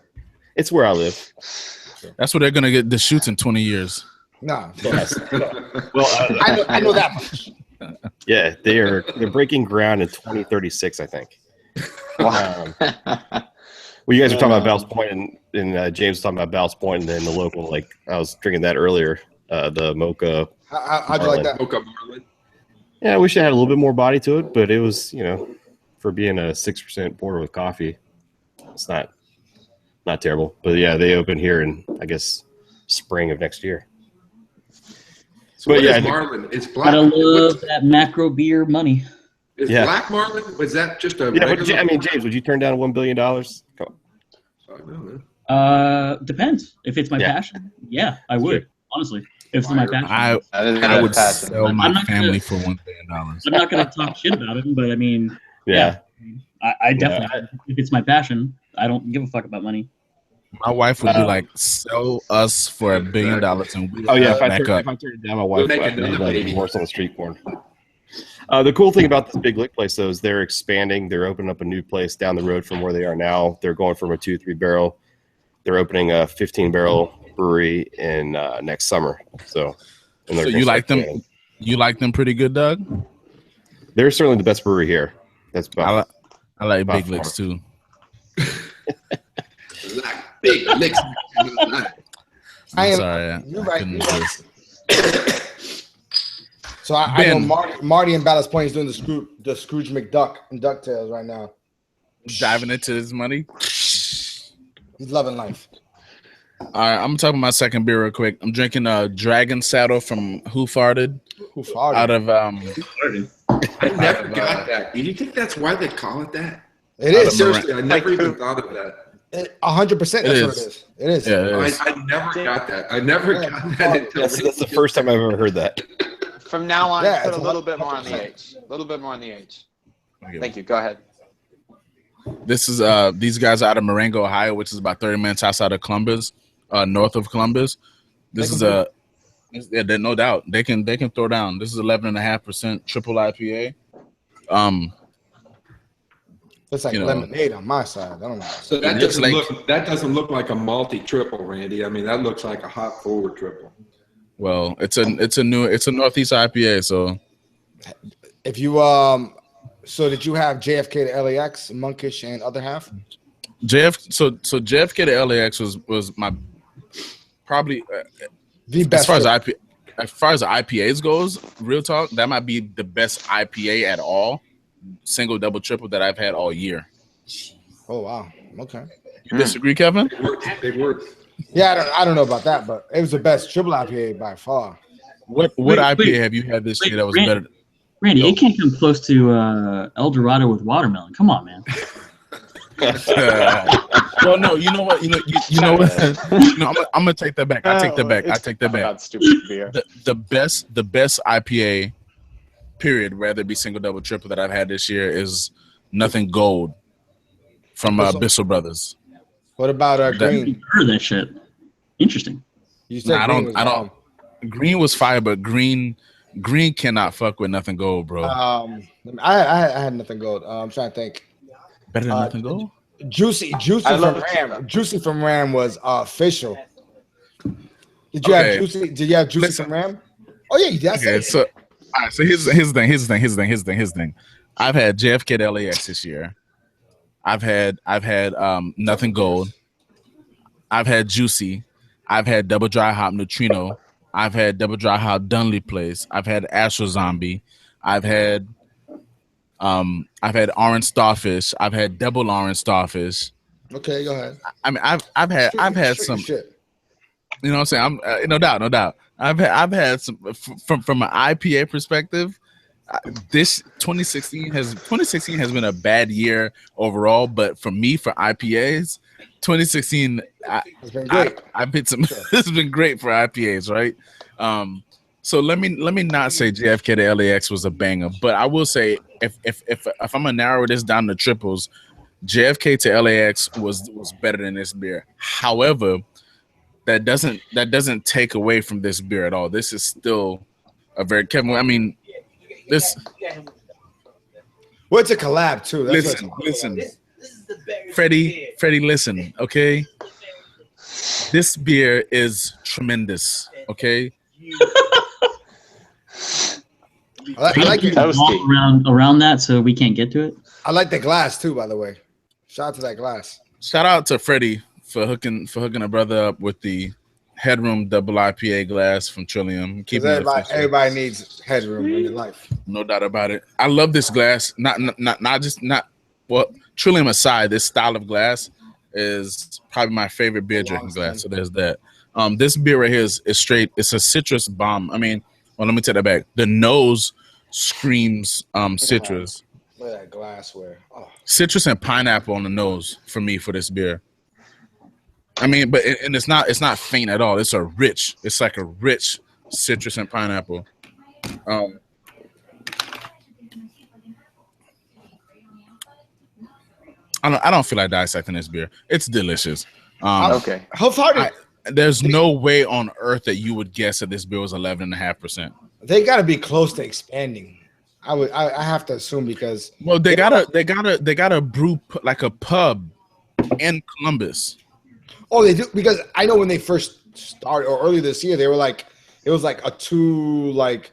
It's where I live. That's where they're gonna get the shoots in 20 years. Nah. Yes. Well, I know that much. Yeah, they're breaking ground in 2036, I think. Well, you guys were talking about Ballast Point, and James was talking about Ballast Point, and then the local, like I was drinking that earlier, the Mocha. How'd you like that? Mocha Marlin. Yeah, I wish it had a little bit more body to it, but it was, for being a 6% porter with coffee, it's not terrible. But yeah, they open here in, I guess, spring of next year. So but yeah, Marlin? It's black. I love that macro beer money. Is Black Marlin? Was that just a? Yeah, but, I mean, James, would you turn down $1 billion? Depends. If it's my passion, yeah, I would. Honestly, if it's my passion, I would sell my family for $1 billion. I'm not going to talk shit about it, but I mean, I definitely. If it's my passion, I don't give a fuck about money. My wife would be like, sell us for $1 billion, and we. Oh yeah, if I turn it down, my wife would like divorce on the street corner. The cool thing about this Big Lick place, though, is they're expanding. They're opening up a new place down the road from where they are now. They're going from a 2-3 barrel. They're opening a 15-barrel brewery in next summer. So you like them? You like them pretty good, Doug? They're certainly the best brewery here. That's about. I like Big Licks too. Big Licks. I'm sorry. You're right. So I know Marty in Ballast Point is doing the Scrooge McDuck and DuckTales right now. Diving into his money. He's loving life. All right, I'm talking my second beer real quick. I'm drinking a Dragon Saddle from Who Farted. Who Farted? Out of I never got that. Do you think that's why they call it that? It is. Seriously, I never even thought of that. 100%. That's what it is. It is. Yeah, it is. I never got that. I never got that until that's the first time I've ever heard that. From now on, put a little bit more on the H. A little bit more on the H. Thank you. Go ahead. This is these guys out of Marengo, Ohio, which is about 30 minutes outside of Columbus, north of Columbus. This is no doubt they can throw down. This is 11.5% triple IPA. It's like lemonade on my side. I don't know. So that doesn't look like a malty triple, Randy. I mean, that looks like a hop forward triple. Well, it's a Northeast IPA, so If you so did you have JFK to LAX, Monkish, and other half? So JFK to LAX was my probably The best. As far as IPAs goes, real talk, that might be the best IPA at all, single, double, triple that I've had all year. Oh wow. Okay. You disagree, Kevin? Big word. Yeah, I don't know about that, but it was the best triple IPA by far. What IPA have you had this year that was better? Randy, it can't come close to El Dorado with watermelon. Come on, man. Well, no, you know what? You know what? No, I'm gonna take that back. I take that back. Stupid beer. The best IPA, period, whether it be single, double, triple that I've had this year is Nothing Gold from Bissell Brothers. What about Green? Heard that shit. Interesting. You said I don't. Green was fire, but Green cannot fuck with Nothing Gold, bro. I had Nothing Gold. I'm trying to think. Better than Nothing Gold? Juicy from Ram. Juicy from Ram was official. Did you have Juicy? Did you have Juicy from Ram? Oh yeah, that's okay. So, all right. So here's the thing. I've had JFK to LAX this year. I've had Nothing Gold. I've had Juicy. I've had Double Dry Hop Neutrino. I've had Double Dry Hop Dunley Place. I've had Astro Zombie. I've had Orange Starfish. I've had Double Orange Starfish. Okay, go ahead. I mean, I've had some. Shit. You know what I'm saying? I'm no doubt. I've had some from an IPA perspective. This 2016 has been a bad year overall, but for me, for IPAs, 2016 it's been great. I've hit some. It's been great for IPAs, right? So let me not say JFK to LAX was a banger, but I will say if I'm gonna narrow this down to triples, JFK to LAX was better than this beer. However, that doesn't take away from this beer at all. This is still a very Kevin. I mean, this. Well, it's a collab too. Listen. Freddie, listen, okay? This beer is tremendous, okay? I like it. Around that, so we can't get to it. I like the glass too, by the way. Shout out to that glass. Shout out to Freddie for hooking a brother up with the Headroom double IPA glass from Trillium. Everybody needs headroom in their life. No doubt about it. I love this glass. Well, Trillium aside, this style of glass is probably my favorite beer drinking glass. So there's that. This beer right here is straight. It's a citrus bomb. I mean, well, let me take that back. The nose screams citrus. Look at that glassware. Oh. Citrus and pineapple on the nose for me for this beer. I mean, but it's not faint at all. It's like a rich citrus and pineapple. I don't feel like dissecting this beer. It's delicious. Okay. How far there's no way on earth that you would guess that this beer was 11.5%. They got to be close to expanding. I have to assume because they gotta brew like a pub in Columbus. Oh, they do, because I know when they first started or early this year, they were like it was like a two like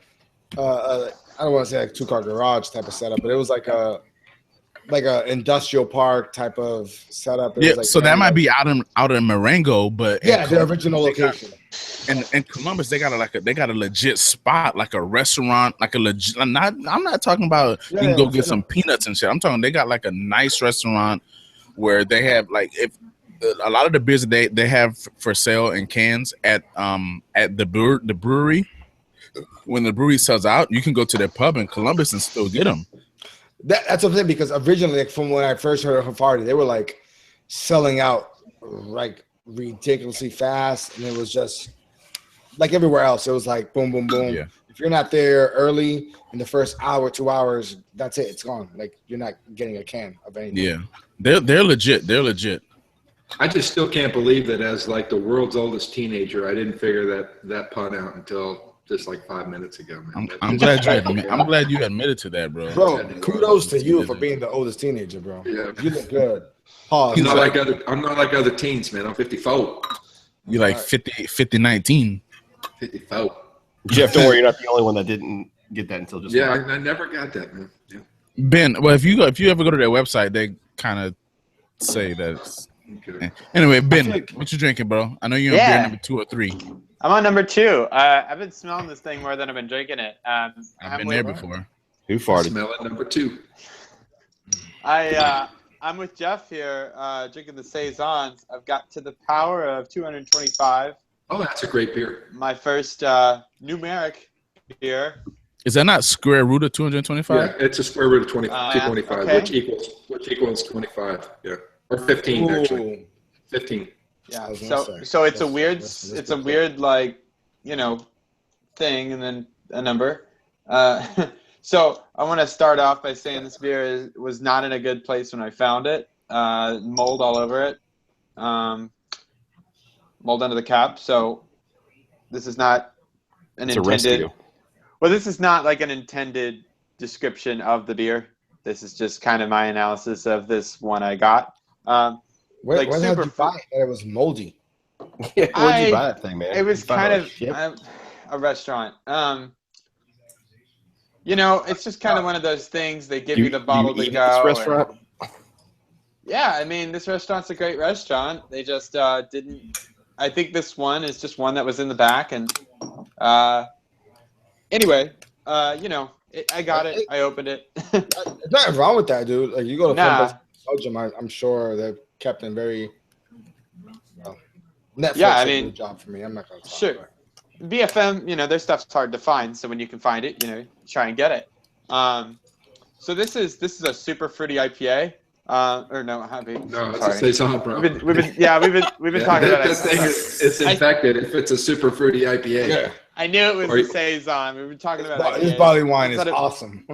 I don't want to say like 2-car garage type of setup, but it was like a industrial park type of setup. It was like, so that might be out in Marengo, but yeah, their original location. In Columbus, they got a legit spot, like a restaurant, like a legit. I'm not talking about you can go get some peanuts and shit. I'm talking they got like a nice restaurant where they have like if a lot of the beers that they have for sale in cans at the brewery. When the brewery sells out, you can go to their pub in Columbus and still get them. That's what I'm saying, because originally, like, from when I first heard of Havarti, they were like selling out like ridiculously fast, and it was just like everywhere else. It was like boom, boom, boom. Yeah. If you're not there early in the first hour, 2 hours, that's it. It's gone. Like you're not getting a can of anything. Yeah, they're legit. They're legit. I just still can't believe that as like the world's oldest teenager, I didn't figure that pun out until just like 5 minutes ago, man. I'm glad you admitted to that, bro. Bro, kudos to you for being the oldest teenager, bro. Yeah, you look good. Pause. I'm not like other teens, man. I'm 54. You like 50, 19. 54. Jeff, don't worry, you're not the only one that didn't get that until just. Yeah, I never got that, man. Yeah. Ben, well, if you ever go to their website, they kind of say that. It's, Okay. Anyway, Ben, like- what you drinking, bro? I know you're on Yeah. beer number 2 or 3. I'm on number 2. I've been smelling this thing more than I've been drinking it. I've been there before. Who farted? Smell it, number 2. I'm with Jeff here, drinking the Saisons. I've got to the power of 225. Oh, that's a great beer. My first numeric beer. Is that not square root of 225? Yeah, it's a square root of 225, okay. which equals 25. Yeah, or 15 actually. 15. Yeah. I was gonna say. So it's a That's- weird, that's it's a good. weird like, thing, and then a number. So I want to start off by saying this beer was not in a good place when I found it. Mold all over it. Mold under the cap. So this is not an It's a intended. rescue. Well, this is not like an intended description of the beer. This is just kind of my analysis of this one I got. Where Like the hell did super you buy it? That it was moldy. Yeah, where'd I- you buy that thing, man? It was You found kind on a of ship? a restaurant. It's just kind of one of those things. They give you the bottle to eat go. at this and- restaurant? Yeah, I mean, this restaurant's a great restaurant. They just didn't. I think this one is just one that was in the back, and anyway, I got it. I opened it. There's nothing wrong with that, dude. Like you go to Nah. Belgium, I'm sure they're kept in very. Well, Netflix Yeah, I did a mean- good job for me. I'm not gonna talk Sure. about it. BFM, their stuff's hard to find, so when you can find it, try and get it. So this is a super fruity IPA. Or no, happy. No, it's sorry. a Saison, bro. We've been talking about This thing it's infected if it's a super fruity IPA. Yeah, I knew it was Or- the Saison. We've been talking about this IPAs. barley wine is Thought it- awesome.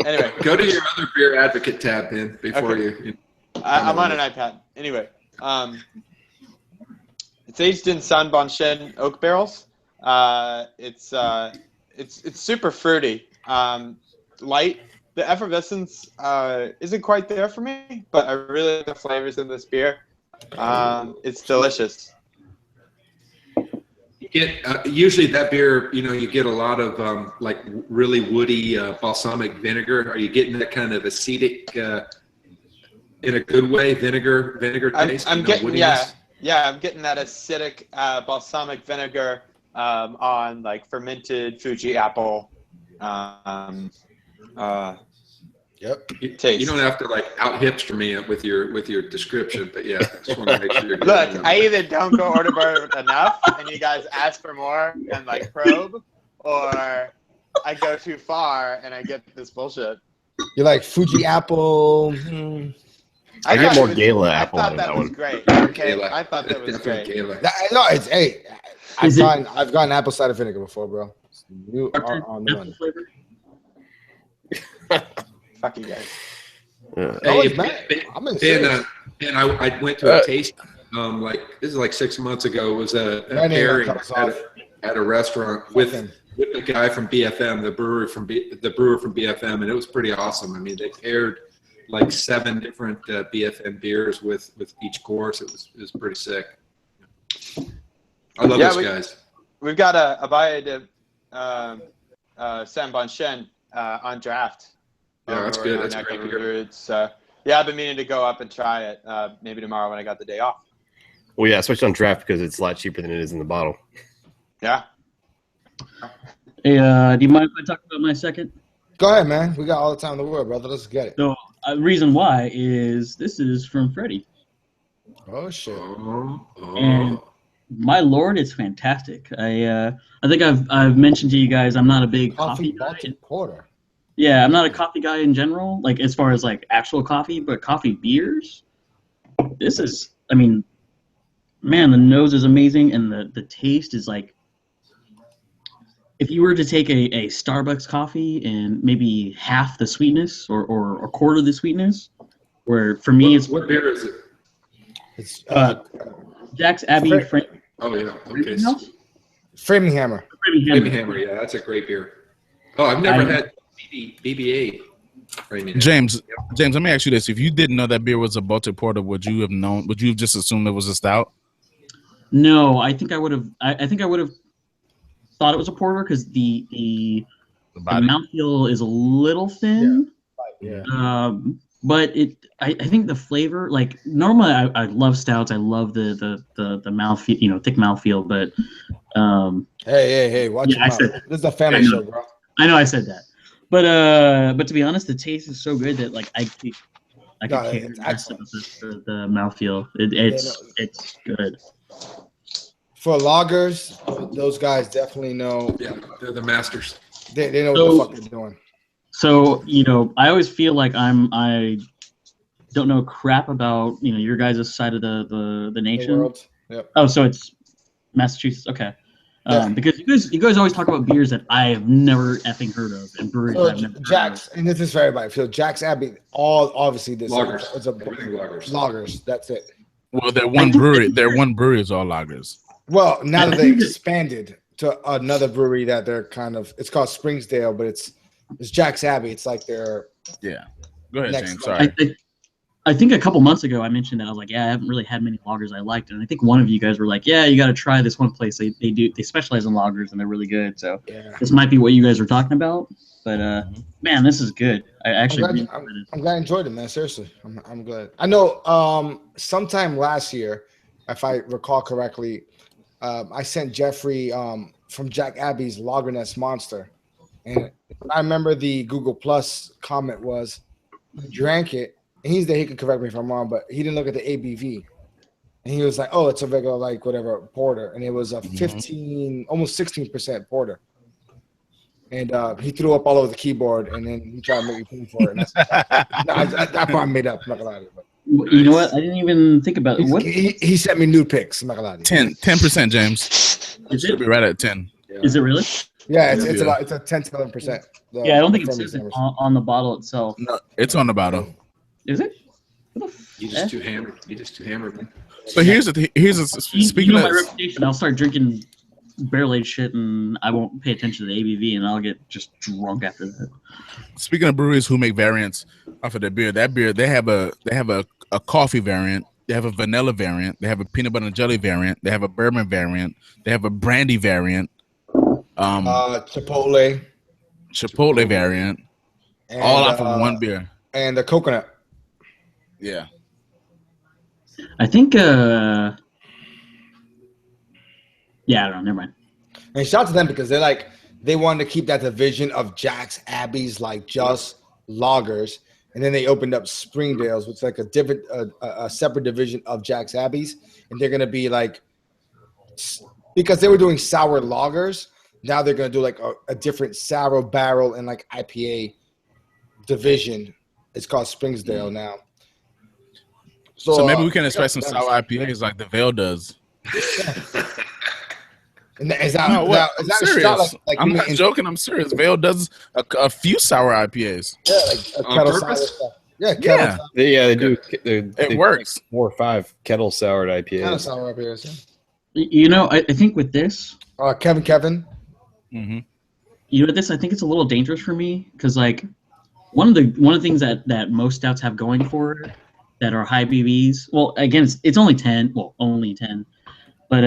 Anyway, Go to your other beer advocate tab, Ben, before Okay. you. I'm on an iPad. Anyway, it's aged in San Bonchen oak barrels. It's super fruity, light. The effervescence isn't quite there for me, but I really like the flavors in this beer. It's delicious. You get usually that beer, you get a lot of like really woody balsamic vinegar. Are you getting that kind of acetic, in a good way, vinegar taste? I'm getting woodiness? I'm getting that acidic balsamic vinegar on like fermented Fuji apple. Yep. Taste. You don't have to like out hipster me with your description, but yeah, I just want to make sure you're Look, getting I it. either don't go order bar enough and you guys ask for more and like probe, or I go too far and I get this bullshit. You like Fuji apple? I get thought more it was- Gala I apple thought in that that was one. great. Okay, Gala. I thought that was Definitely great. Gala. No, it's hey. Is it- I've gotten apple cider vinegar before, bro. You are on the Apple run. flavor? Fuck you guys. Yeah. Oh, Hey, it's bad. I'm in Ben, I went to a taste this is like 6 months ago. It was a My name pairing comes off. at a restaurant with Fucking- the guy from BFM, the brewer from BFM, and it was pretty awesome. I mean, they paired like 7 different BFM beers with each course. It was pretty sick. I love Yeah, those guys. We've got a Bayou de San Bonchen on draft. Yeah, that's Over in good. our That's a neck great of the beer. woods. I've been meaning to go up and try it. Maybe tomorrow when I got the day off. Well, yeah, especially on draft because it's a lot cheaper than it is in the bottle. Yeah. Hey, do you mind if I talk about my second? Go ahead, man. We got all the time in the world, brother. Let's get it. So, reason why is this is from Freddie. Oh shit. And my lord, it's fantastic. I think I've mentioned to you guys I'm not a big coffee guy. Baltic Porter. Yeah, I'm not a coffee guy in general, like as far as like actual coffee, but coffee beers. This is, I mean, man, the nose is amazing, and the taste is like, if you were to take a Starbucks coffee and maybe half the sweetness or a quarter of the sweetness, where for me it's What beer is it? It's Jack's Abbey Fra- Oh yeah, okay. Framing Hammer. Flaming Hammer, yeah, that's a great beer. Oh, I've never I- had BBA. Flaming Hammer. James, let me ask you this: if you didn't know that beer was a Baltic Porter, would you have known? Would you have just assumed it was a stout? No, I think I would have. I think I would have thought it was a porter because the The mouthfeel is a little thin. Yeah. But I think the flavor, like normally I love stouts. I love the mouthfeel, thick mouthfeel. But hey, watch your mouth. This is a family show, bro. I know I said that, but to be honest, the taste is so good that like I could care less about the mouthfeel. It's good. For lagers, those guys definitely know. Yeah, they're the masters. They know what the fuck they're doing. So I always feel like I don't know crap about your guys' side of the nation. The world. Yep. Oh, so it's Massachusetts. Okay. Because you guys always talk about beers that I have never effing heard of and breweries I've never Jack's, and this is for everybody. So Jack's Abbey, obviously this lagers. It's lagers. That's it. Well, their one brewery is all lagers. Well, now that they expanded to another brewery that they're it's called Springsdale, but it's Jack's Abbey. It's like their Go ahead, James. Sorry. I think a couple months ago I mentioned that I was like, I haven't really had many lagers I liked, and I think one of you guys were like, you got to try this one place. They specialize in lagers and they're really good. So this might be what you guys were talking about. But man, this is good. I'm glad you enjoyed it, man. Seriously, I'm glad. I know. Sometime last year, if I recall correctly, I sent Jeffrey from Jack Abbey's Lagerness Monster, and I remember the Google Plus comment was, he drank it. And he can correct me if I'm wrong, but he didn't look at the ABV. And he was like, oh, it's a regular, like, whatever, porter. And it was a 15, almost 16% porter. And he threw up all over the keyboard, and then he tried to make me pay for it. And that part I made up. I'm not going to lie to you. But. You know what? I didn't even think about it. What? He sent me nude pics. I'm not going to lie to you. 10%, James. It should be right at 10. Yeah. Is it really? Yeah, it's a 10 to 11%. I don't think it says it on the bottle itself. No, it's on the bottle. Is it? You just too hammered. Man. But here's speaking of my reputation, I'll start drinking barrel-aged shit and I won't pay attention to the ABV and I'll get just drunk after that. Speaking of breweries who make variants off of their beer, they have a coffee variant, they have a vanilla variant, they have a peanut butter and jelly variant, they have a bourbon variant, they have a brandy variant, Chipotle variant, and, all off of one beer, and the coconut. Yeah. I think I don't know, never mind. And shout out to them because they wanted to keep that division of Jack's Abbey's, like just lagers, and then they opened up Springdale's, which is like a different a separate division of Jack's Abbey's, and they're gonna be like, because they were doing sour lagers, now they're gonna do like a different sour barrel and like IPA division. It's called Springsdale now. So maybe we can expect some sour IPAs like the Veil does. Is that serious? Like I'm not joking. I'm serious. Veil does a few sour IPAs. Yeah, like a kettle sour stuff. Yeah. They do. It works. 4 or 5 kettle soured IPAs. Kettle sour IPAs. Yeah. I think with this, Kevin. Mm-hmm. With this, I think it's a little dangerous for me because like one of the things that most stouts have going for it that are high BVs. Well, again, it's only 10. Well, only 10, but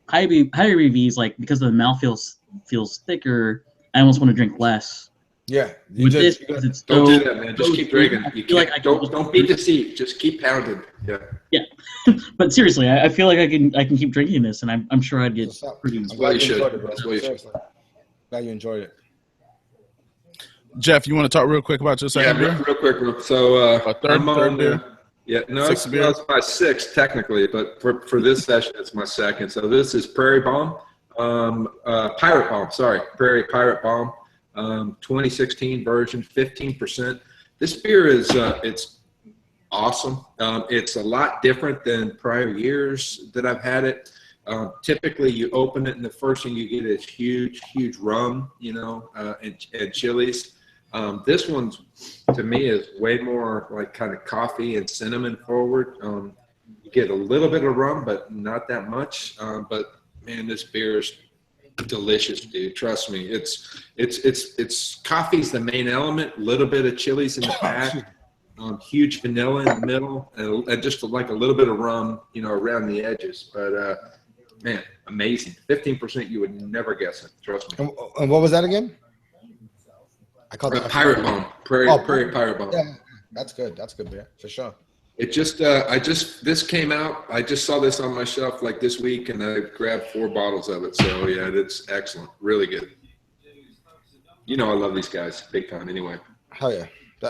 higher BVs, like because the mouth feels thicker, I almost want to drink less. Yeah, don't do that, man. Just keep drinking. Don't be deceived. Just keep pounding. Yeah. But seriously, I feel like I can keep drinking this, and I'm sure I'd get pretty. I'm glad you should. Glad you enjoyed it. Jeff, you want to talk real quick about your second beer? Real quick. So third beer. It's my 6th technically, but for this session, it's my 2nd. So this is Pirate Bomb. Prairie Pirate Bomb, 2016 version, 15%. This beer is it's awesome. It's a lot different than prior years that I've had it. Typically, you open it and the first thing you get is huge rum, and chilies. This one's, to me, is way more like kind of coffee and cinnamon forward. You get a little bit of rum, but not that much. But man, this beer is delicious, dude. Trust me. It's coffee's the main element. A little bit of chilies in the back. Huge vanilla in the middle, and just like a little bit of rum, around the edges. But man, amazing. 15%, you would never guess it. Trust me. And what was that again? I call it Pirate Bomb. Prairie Pirate Bomb. Yeah, that's good. That's good beer for sure. It just, this came out. I just saw this on my shelf like this week, and I grabbed 4 bottles of it. So yeah, it's excellent. Really good. You know, I love these guys big time. Anyway. Hell yeah.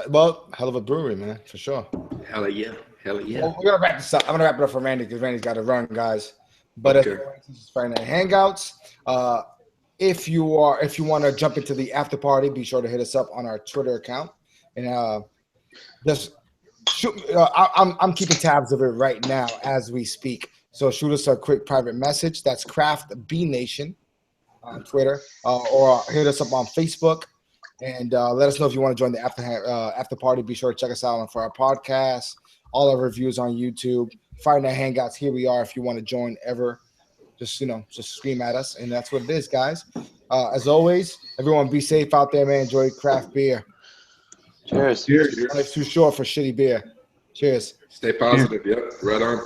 Well, hell of a brewery, man, for sure. Hell yeah. Hell yeah. Well, we're gonna wrap this up. I'm gonna wrap it up for Randy because Randy's got to run, guys. But Okay. this is Friday Night Hangouts. If you want to jump into the after party, be sure to hit us up on our Twitter account, and just shoot. I'm keeping tabs of it right now as we speak. So shoot us a quick private message. That's Craft B Nation on Twitter, or hit us up on Facebook, and let us know if you want to join the after party. Be sure to check us out for our podcast, all our reviews on YouTube, Friday Night Hangouts. Here we are. If you want to join ever. Just scream at us, and that's what it is, guys. As always, everyone be safe out there, man. Enjoy craft beer. Cheers. Life's too short for shitty beer. Cheers. Stay positive. Yep. Right on.